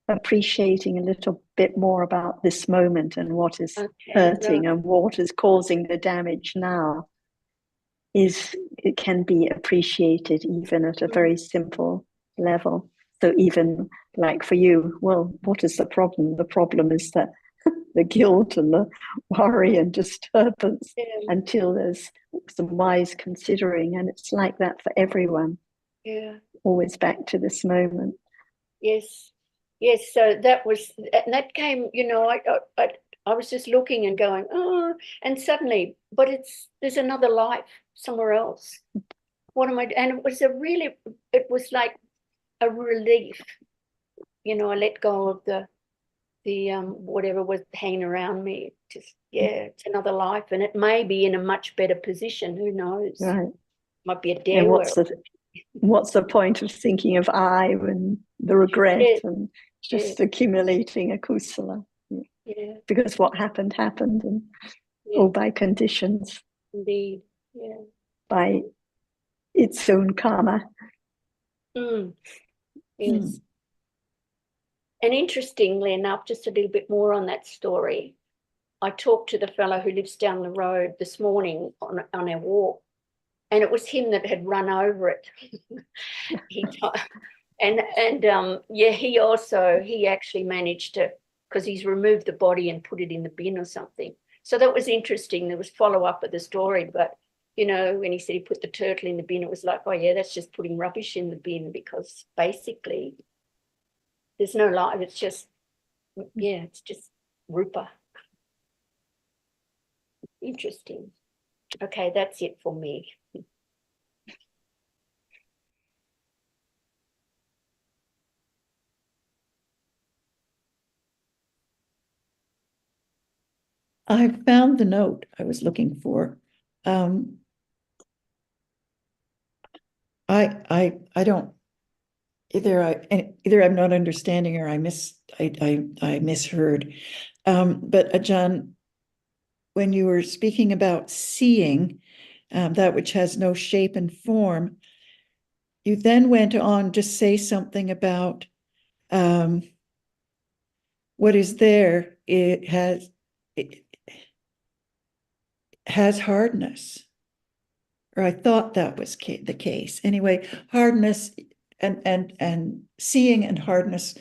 appreciating a little bit more about this moment and what is hurting and what is causing the damage now it can be appreciated even at a very simple level. So even like for you, well, what is the problem? The problem is that the guilt and the worry and disturbance until there's some wise considering. And it's like that for everyone. Yeah. Always back to this moment. Yes. Yes. So that came, you know, I was just looking and going, oh, and suddenly, but there's another life somewhere else. What am I, and it was like a relief. You know, I let go of the whatever was hanging around me. Just, it's another life, and it may be in a much better position. Who knows? Right. Might be a dare. And what's the point of thinking of I and the regret and just accumulating a kusala? Yeah. Because what happened, and all by conditions. Indeed. Yeah. By its own karma. Yes. And interestingly enough, just a little bit more on that story, I talked to the fellow who lives down the road this morning on our walk, and it was him that had run over it. He actually managed to, because he's removed the body and put it in the bin or something. So that was interesting. There was follow-up of the story, but you know, when he said he put the turtle in the bin, it was like, oh yeah, that's just putting rubbish in the bin, because basically there's no life. It's just, it's just rupa. Interesting. Okay, that's it for me. I found the note I was looking for. I don't either I'm not understanding or I misheard. But Ajahn, when you were speaking about seeing that which has no shape and form, you then went on to say something about what is there, it has hardness. Or I thought that was the case. Anyway, hardness and seeing and hardness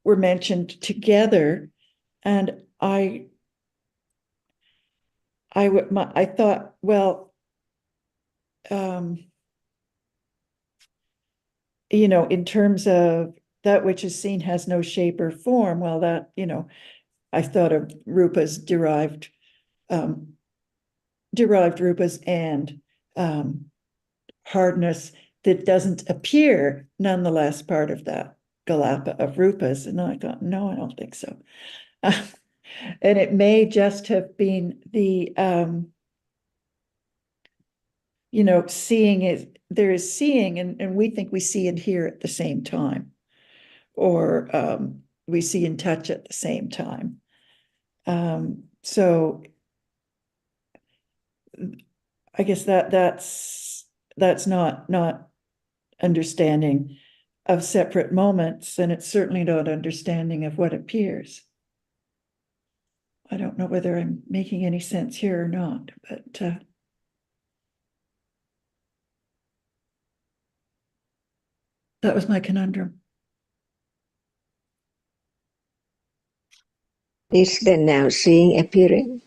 were mentioned together, and I thought, well, you know, in terms of that which is seen has no shape or form, well, that, you know, I thought of rupas, derived rupas and hardness that doesn't appear nonetheless part of that galapa of rupas. And I thought, no, I don't think so. And it may just have been the, you know, seeing is, there is seeing, and we think we see and hear at the same time, or we see and touch at the same time. So I guess that's not understanding of separate moments, and it's certainly not understanding of what appears. I don't know whether I'm making any sense here or not, but that was my conundrum. Is there now seeing appearing?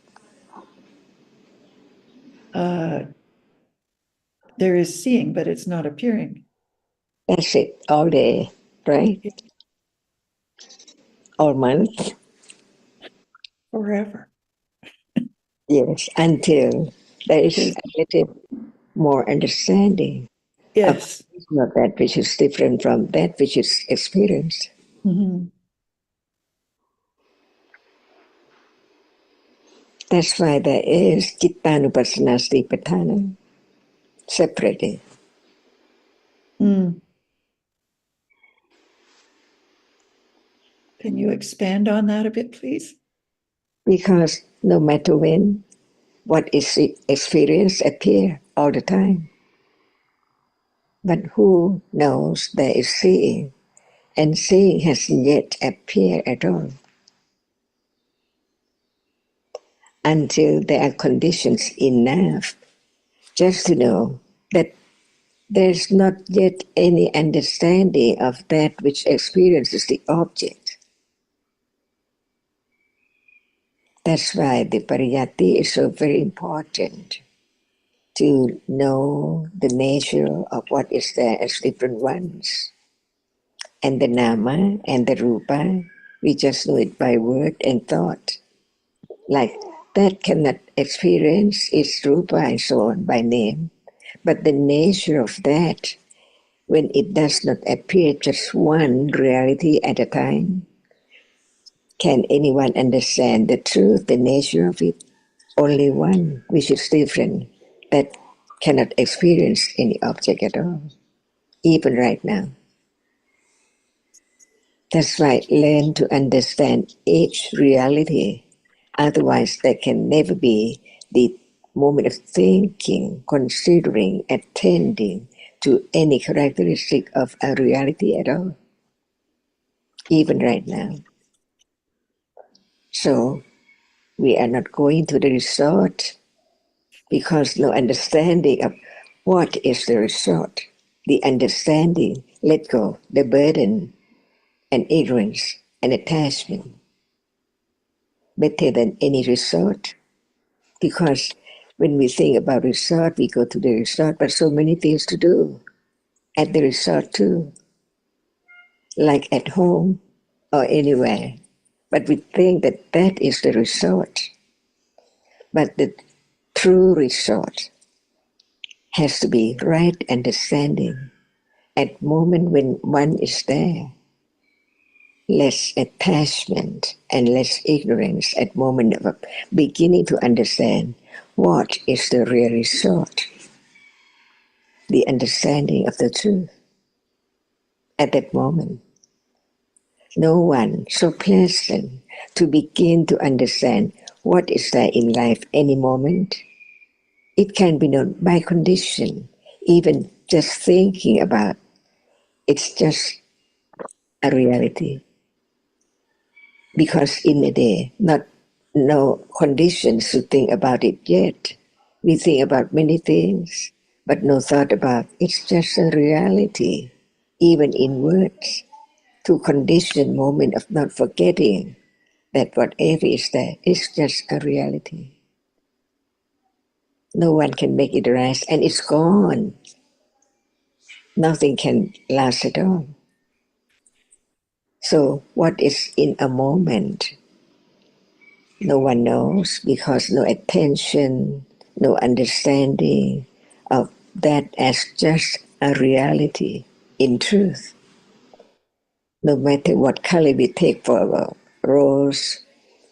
There is seeing, but it's not appearing. That's it, all day, right? All month, forever. yes, until there is a little more understanding of Yes. not that which is different from that which is experienced. Mhm. That's why there is Chittanupassana Satipatthana separately. Mm. Can you expand on that a bit, please? Because no matter when, what is experienced appear all the time. But who knows there is seeing, and seeing hasn't yet appeared at all. Until there are conditions enough just to know that there's not yet any understanding of that which experiences the object. That's why the pariyatti is so very important, to know the nature of what is there as different ones. And the nama and the rupa, we just know it by word and thought. Like that cannot experience its rupa and so on by name. But the nature of that, when it does not appear just one reality at a time, can anyone understand the truth, the nature of it? Only one, which is different, that cannot experience any object at all, even right now. That's why learn to understand each reality. Otherwise, there can never be the moment of thinking, considering, attending to any characteristic of a reality at all, even right now. So we are not going to the resort because no understanding of what is the resort. The understanding, let go, the burden and ignorance and attachment, better than any resort. Because when we think about resort, we go to the resort, but so many things to do at the resort too, like at home or anywhere. But we think that that is the resort. But the true resort has to be right understanding at moment when one is there. Less attachment and less ignorance at moment of beginning to understand what is the real resort, the understanding of the truth at that moment. No one so pleasant to begin to understand what is there in life any moment. It can be known by condition, even just thinking about it's just a reality. Because in a day, not no conditions to think about it yet. We think about many things, but no thought about it's just a reality, even in words, to condition moment of not forgetting that whatever is there is just a reality. No one can make it last, and it's gone. Nothing can last at all. So what is in a moment? No one knows because no attention, no understanding of that as just a reality in truth. No matter what color we take for a rose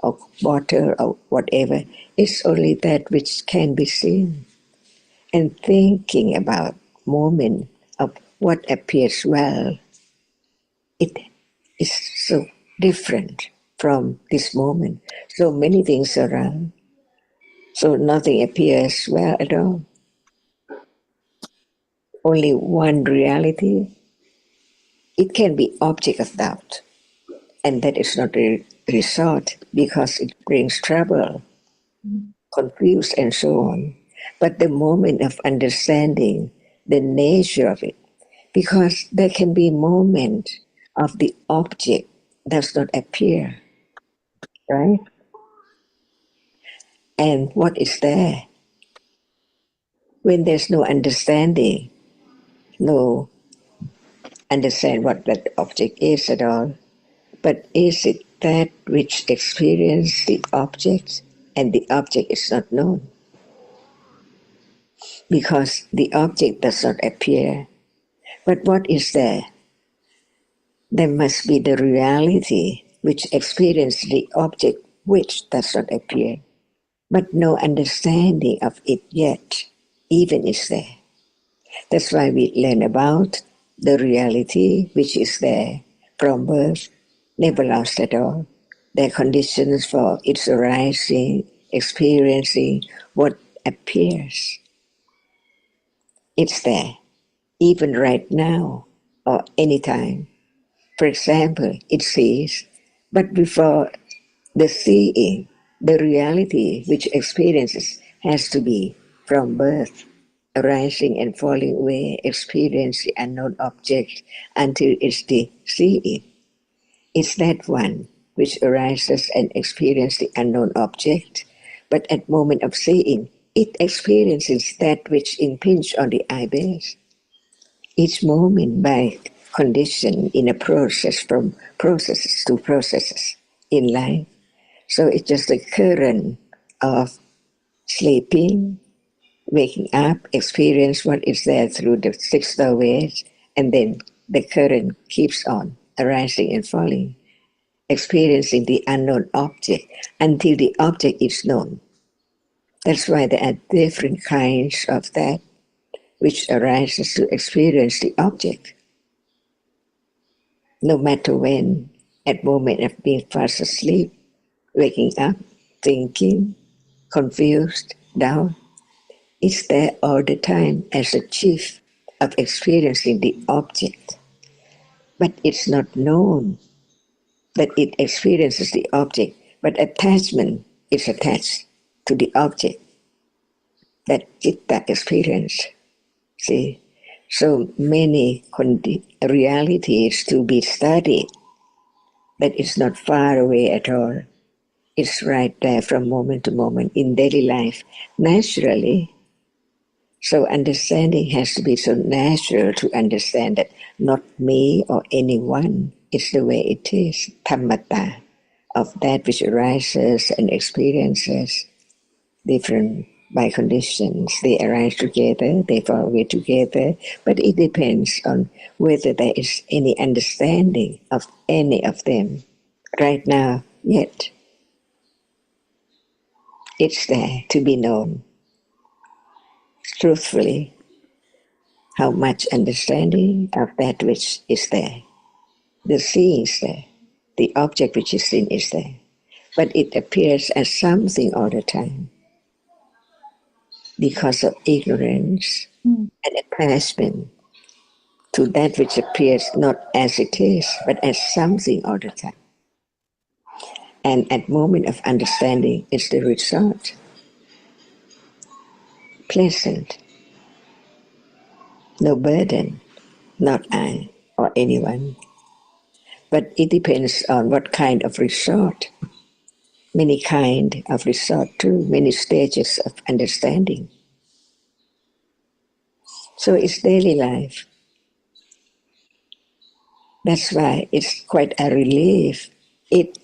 or water or whatever, it's only that which can be seen. And thinking about moment of what appears well, it is so different from this moment. So many things around. So nothing appears well at all. Only one reality. It can be object of doubt. And that is not a resort because it brings trouble, confuse and so on. But the moment of understanding the nature of it, because there can be moment of the object does not appear, right? And what is there? When there's no understanding, no understand what that object is at all, but is it that which experiences the object and the object is not known? Because the object does not appear. But what is there? There must be the reality which experiences the object which does not appear, but no understanding of it yet even is there. That's why we learn about the reality which is there from birth, never lost at all. There are conditions for its arising, experiencing what appears. It's there, even right now or anytime. For example, it sees, but before the seeing, the reality which experiences has to be from birth, arising and falling away, experience the unknown object until it's the seeing. It's that one which arises and experiences the unknown object, but at moment of seeing, it experiences that which impinges on the eye base. Each moment by condition in a process from processes to processes in life. So it's just the current of sleeping, waking up, experience what is there through the six doorways, and then the current keeps on arising and falling, experiencing the unknown object until the object is known. That's why there are different kinds of that which arises to experience the object. No matter when, at moment of being fast asleep, waking up, thinking, confused, down, it's there all the time as a chief of experiencing the object. But it's not known that it experiences the object, but attachment is attached to the object that citta experience. See? So many realities to be studied, but it's not far away at all. It's right there from moment to moment in daily life, naturally. So understanding has to be so natural to understand that not me or anyone, it's the way it is, dhammata, of that which arises and experiences different by conditions. They arise together, they fall away together, but it depends on whether there is any understanding of any of them right now yet. It's there to be known truthfully how much understanding of that which is there. The seeing is there, the object which is seen is there, but it appears as something all the time because of ignorance and attachment to that which appears not as it is, but as something all the time. And at moment of understanding is the result. Pleasant, no burden, not I or anyone. But it depends on what kind of resort. Many kind of resort too, many stages of understanding. So it's daily life. That's why it's quite a relief. It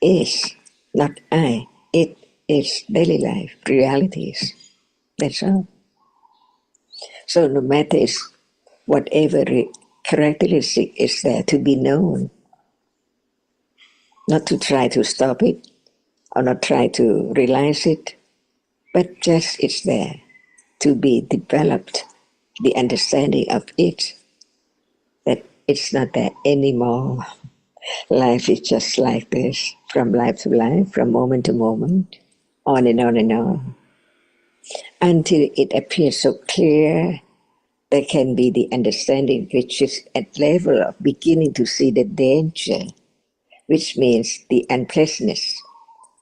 is not I. It is daily life, realities. That's all. So no matter whatever characteristic is there to be known, not to try to stop it or not try to realize it, but just it's there to be developed, the understanding of it, that it's not there anymore. Life is just like this, from life to life, from moment to moment, on and on and on, until it appears so clear. There can be the understanding which is at level of beginning to see the danger, which means the unpleasantness,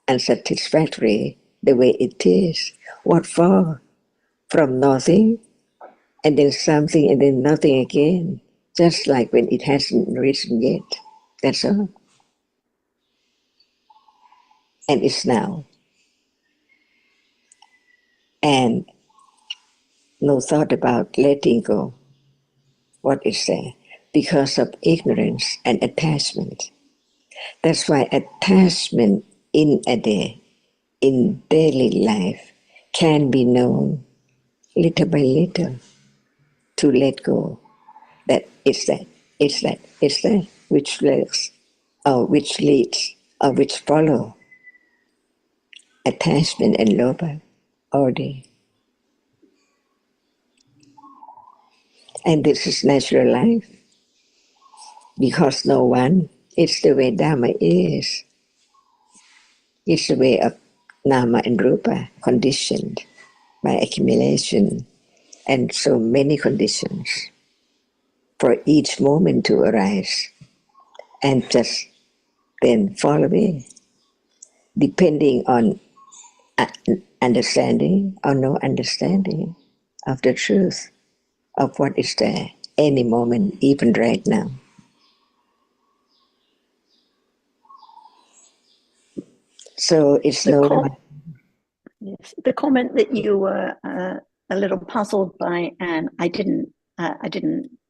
unsatisfactory, the way it is. What for? From nothing, and then something, and then nothing again, just like when it hasn't risen yet. That's all. And it's now. And no thought about letting go. What is there? because of ignorance and attachment. That's why attachment in a day, in daily life, can be known little by little to let go. That it's that, it's that, it's that, which lurks, or which leads, or which follow attachment and lobha all day. And this is natural life, because no one, it's the way Dhamma is. It's the way of Nama and Rupa, conditioned by accumulation and so many conditions for each moment to arise and just then fall away, depending on understanding or no understanding of the truth of what is there any moment, even right now. So it's Yes, the comment that you were a little puzzled by, and I didn't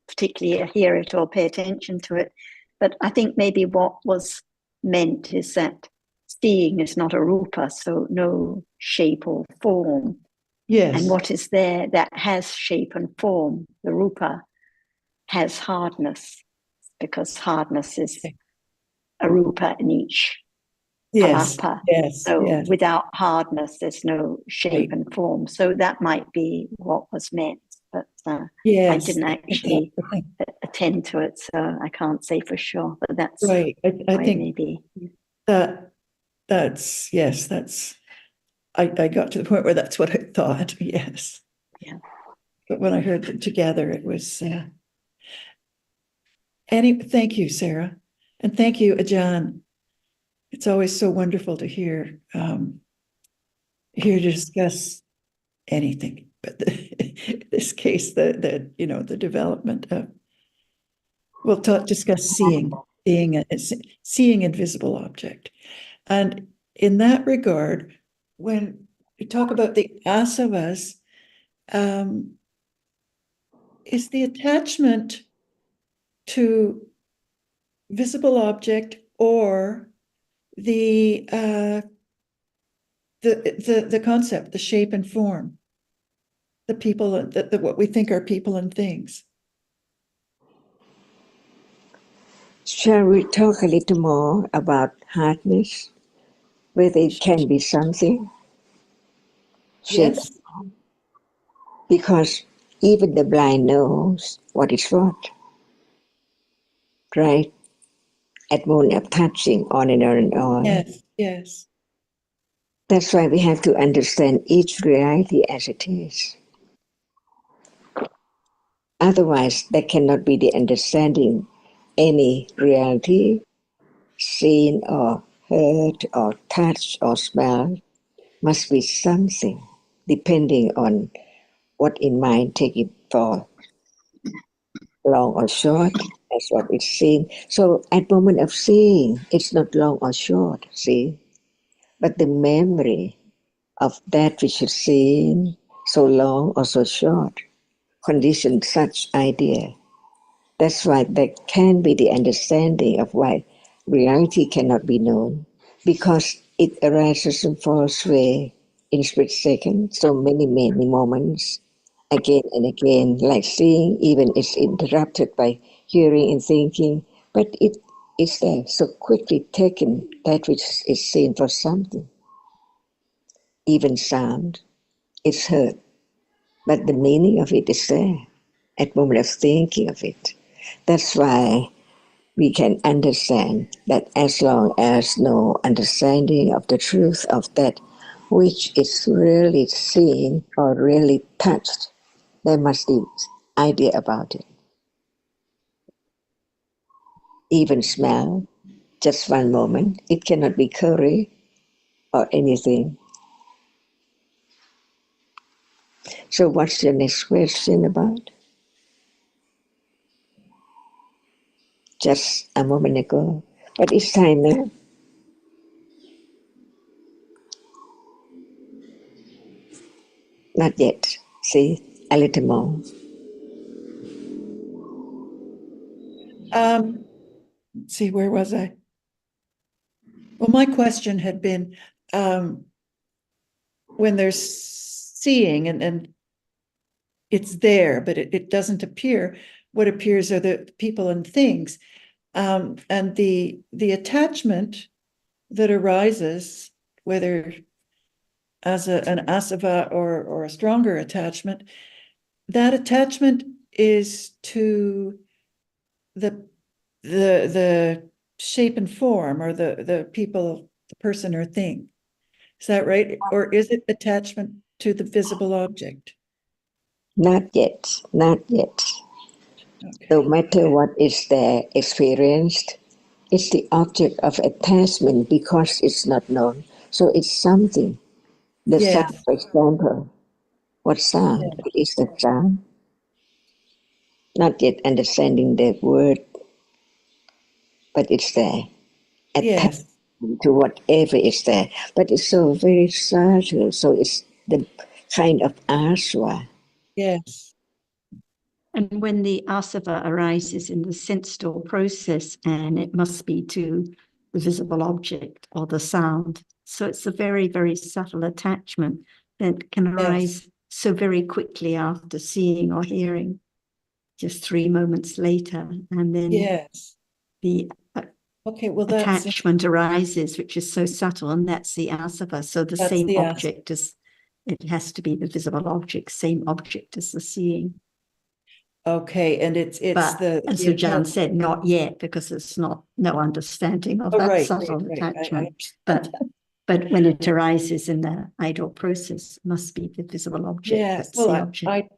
particularly hear it or pay attention to it, but I think maybe what was meant is that seeing is not a rupa, so no shape or form. Yes. And what is there that has shape and form, the rupa, has hardness, because hardness is a rupa in each Yes. alapa. Yes. So Yes. without hardness, there's no shape Right. and form. So that might be what was meant, but Yes. I didn't actually attend to it, so I can't say for sure. But that's right. I think maybe that's yes. That's I got to the point where that's what I thought. Yes. Yeah. But when I heard them together, it was. Thank you, Sarah, and thank you, Ajahn. It's always so wonderful to hear to discuss anything, but in this case, the development of we'll discuss seeing invisible object, and in that regard, when we talk about the asavas, is the attachment to visible object or the concept, the shape and form, the people, the what we think are people and things. Shall we talk a little more about hardness, whether it can be something? Shape? Yes. Because even the blind knows what is what, right? At moment of touching, on and on and on. Yes. Yes. That's why we have to understand each reality as it is. Otherwise, there cannot be the understanding any reality, seen or heard or touched or smelled, must be something, depending on what in mind take it for long or short, as what is seen. So at moment of seeing, it's not long or short, see? But the memory of that which is seen, so long or so short, condition such idea. That's why there can be the understanding of why reality cannot be known, because it arises and falls away in split second, so many moments, again and again, like seeing even is interrupted by hearing and thinking, but it is there so quickly taken, that which is seen for something. Even sound is heard, but the meaning of it is there at moment of thinking of it. That's why we can understand that as long as no understanding of the truth of that which is really seen or really touched, there must be idea about it. Even smell, just one moment, it cannot be curry or anything. So what's your next question about? Just a moment ago. But it's time now. Not yet. See, a little more. Let's see, where was I? Well, my question had been, when there's seeing and it's there, but it doesn't appear, what appears are the people and things. And the attachment that arises, whether as an asava or a stronger attachment, that attachment is to the shape and form, or the people, the person or thing. Is that right? Or is it attachment to the visible object? Not yet, not yet. Okay. No matter what is there experienced, it's the object of attachment because it's not known. So it's something. The Yes. sound, for example. What sound? Yes. What is the sound? Not yet understanding the word, but it's there. Yes. To whatever is there. But it's so very subtle. So it's the kind of aswa. Yes. And when the asava arises in the sense door process, and it must be to the visible object or the sound. So it's a very, very subtle attachment that can arise so very quickly after seeing or hearing, just 3 moments later. And then Yes. the Okay, well, that's attachment arises, which is so subtle, and that's the asava. So the same the object as it has to be the visible object, same object as the seeing. okay, and it's But the as John said, not yet, because it's no understanding of Oh, that right, subtle right. attachment. But when it arises in the idle process, it must be the visible object. Yeah, That's well, the object.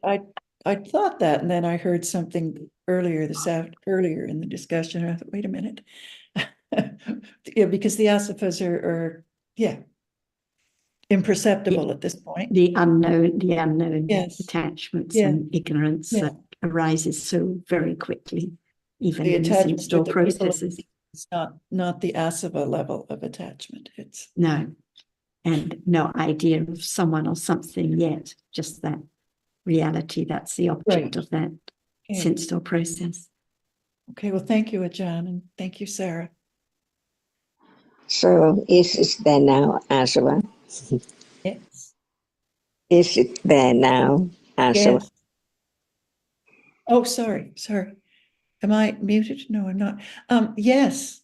I thought that, and then I heard something earlier in the discussion. I thought, wait a minute. Yeah, because the asafas are imperceptible at this point. The unknown Yes. attachments Yeah. and ignorance Yeah. that arises so very quickly, even The in the attachment sense door with the people, processes. it's not the asava level of attachment. It's No, and no idea of someone or something yet, just that reality. That's the object of that sense door process. Okay, well, thank you, Ajahn, and thank you, Sarah. So is it there now, asava? Yes. Is it there now, asava? Yes. Oh, sorry. Am I muted? No, I'm not. Yes.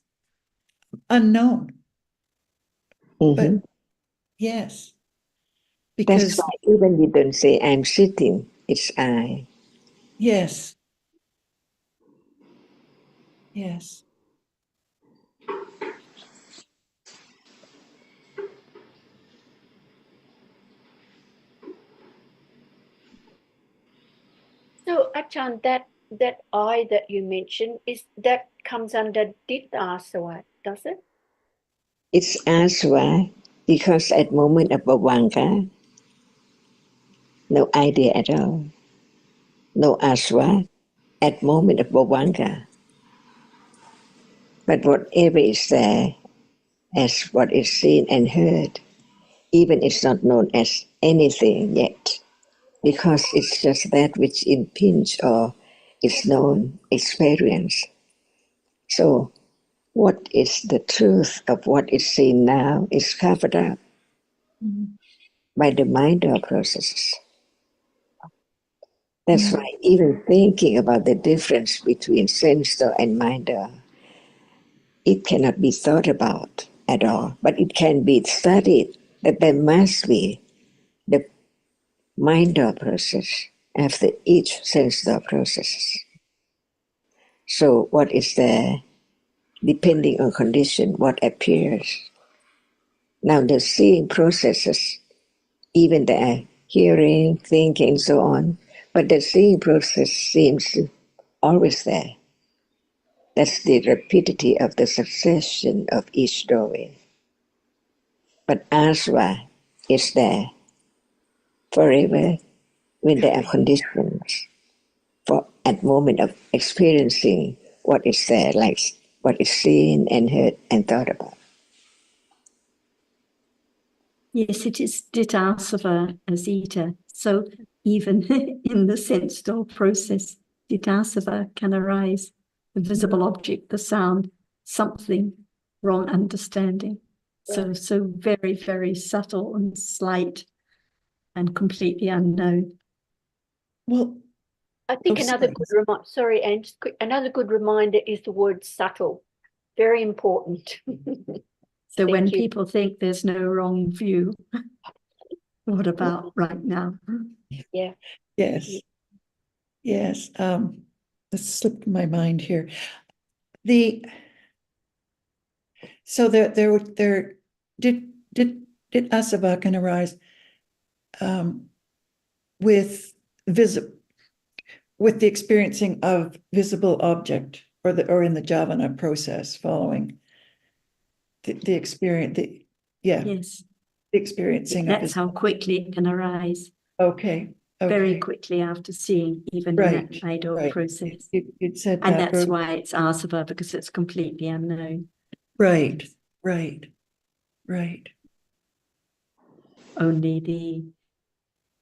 Unknown. Mm-hmm. But yes. That's Because why even we don't say I'm sitting, it's I. yes. Yes. So Achan, that I that you mentioned, is that comes under Ditthasava, does it? It's aswa because at moment of bhavanga, no idea at all. No aswa at moment of bhavanga. But whatever is there as what is seen and heard, even it's not known as anything yet, because it's just that which impinge or is known, experience. So what is the truth of what is seen now is covered up by the mind processes. That's why even thinking about the difference between sense and mind, it cannot be thought about at all, but it can be studied that there must be the mind process after each sense process. So what is there, depending on condition, what appears. Now the seeing processes, even the hearing, thinking, so on, but the seeing process seems always there. That's the rapidity of the succession of each story. But aswa is there forever when there are conditions for at moment of experiencing what is there, like what is seen and heard and thought about. Yes, it is Ditthasava Asita. So even in the sense door process, Ditthasava can arise the visible object, the sound, something, wrong understanding. So very, very subtle and slight and completely unknown. Well, I think Oh, another sorry. good reminder, sorry, Anne, just quick, another good reminder is the word subtle. Very important. So when Thank you. people think there's no wrong view, what about right now? Yeah. yes. Yes. It slipped my mind here. So there did asava can arise with the experiencing of visible object, or in the Javana process following the experience, Yes, the experiencing of that's how quickly it can arise. okay. Very quickly after seeing, even Right, in that idle right. process. You'd said And that that's earlier. why it's asava, because it's completely unknown. Right. Only the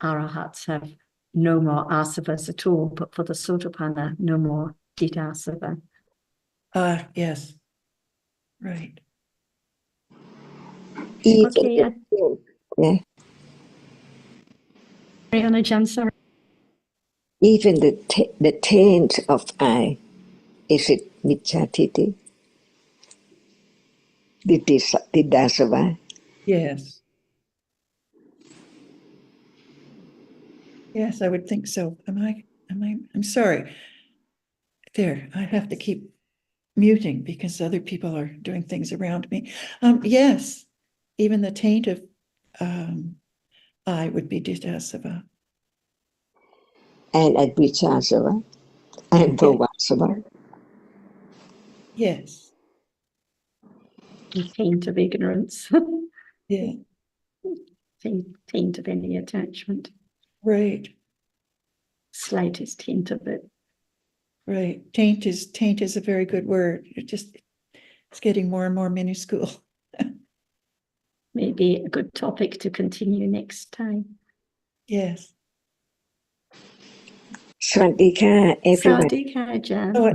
arahats have no more asavas at all, but for the sotapanna, no more didasava. Yes. Right. Even Okay, yeah, Ariana, sorry. even the taint of I, is it Michatiti? The Dasava? Yes. Yes, I would think so. I'm sorry. There, I have to keep muting because other people are doing things around me. Yes, even the taint of I would be Didasava. And Advichasava? And Bhavasava? Yes. The taint of ignorance, Yeah. taint of any attachment, Right. slightest hint of it. Right. Taint is a very good word. It's getting more and more minuscule. Maybe a good topic to continue next time. Yes. Swadika, everyone. Sadhika, Jan. Oh,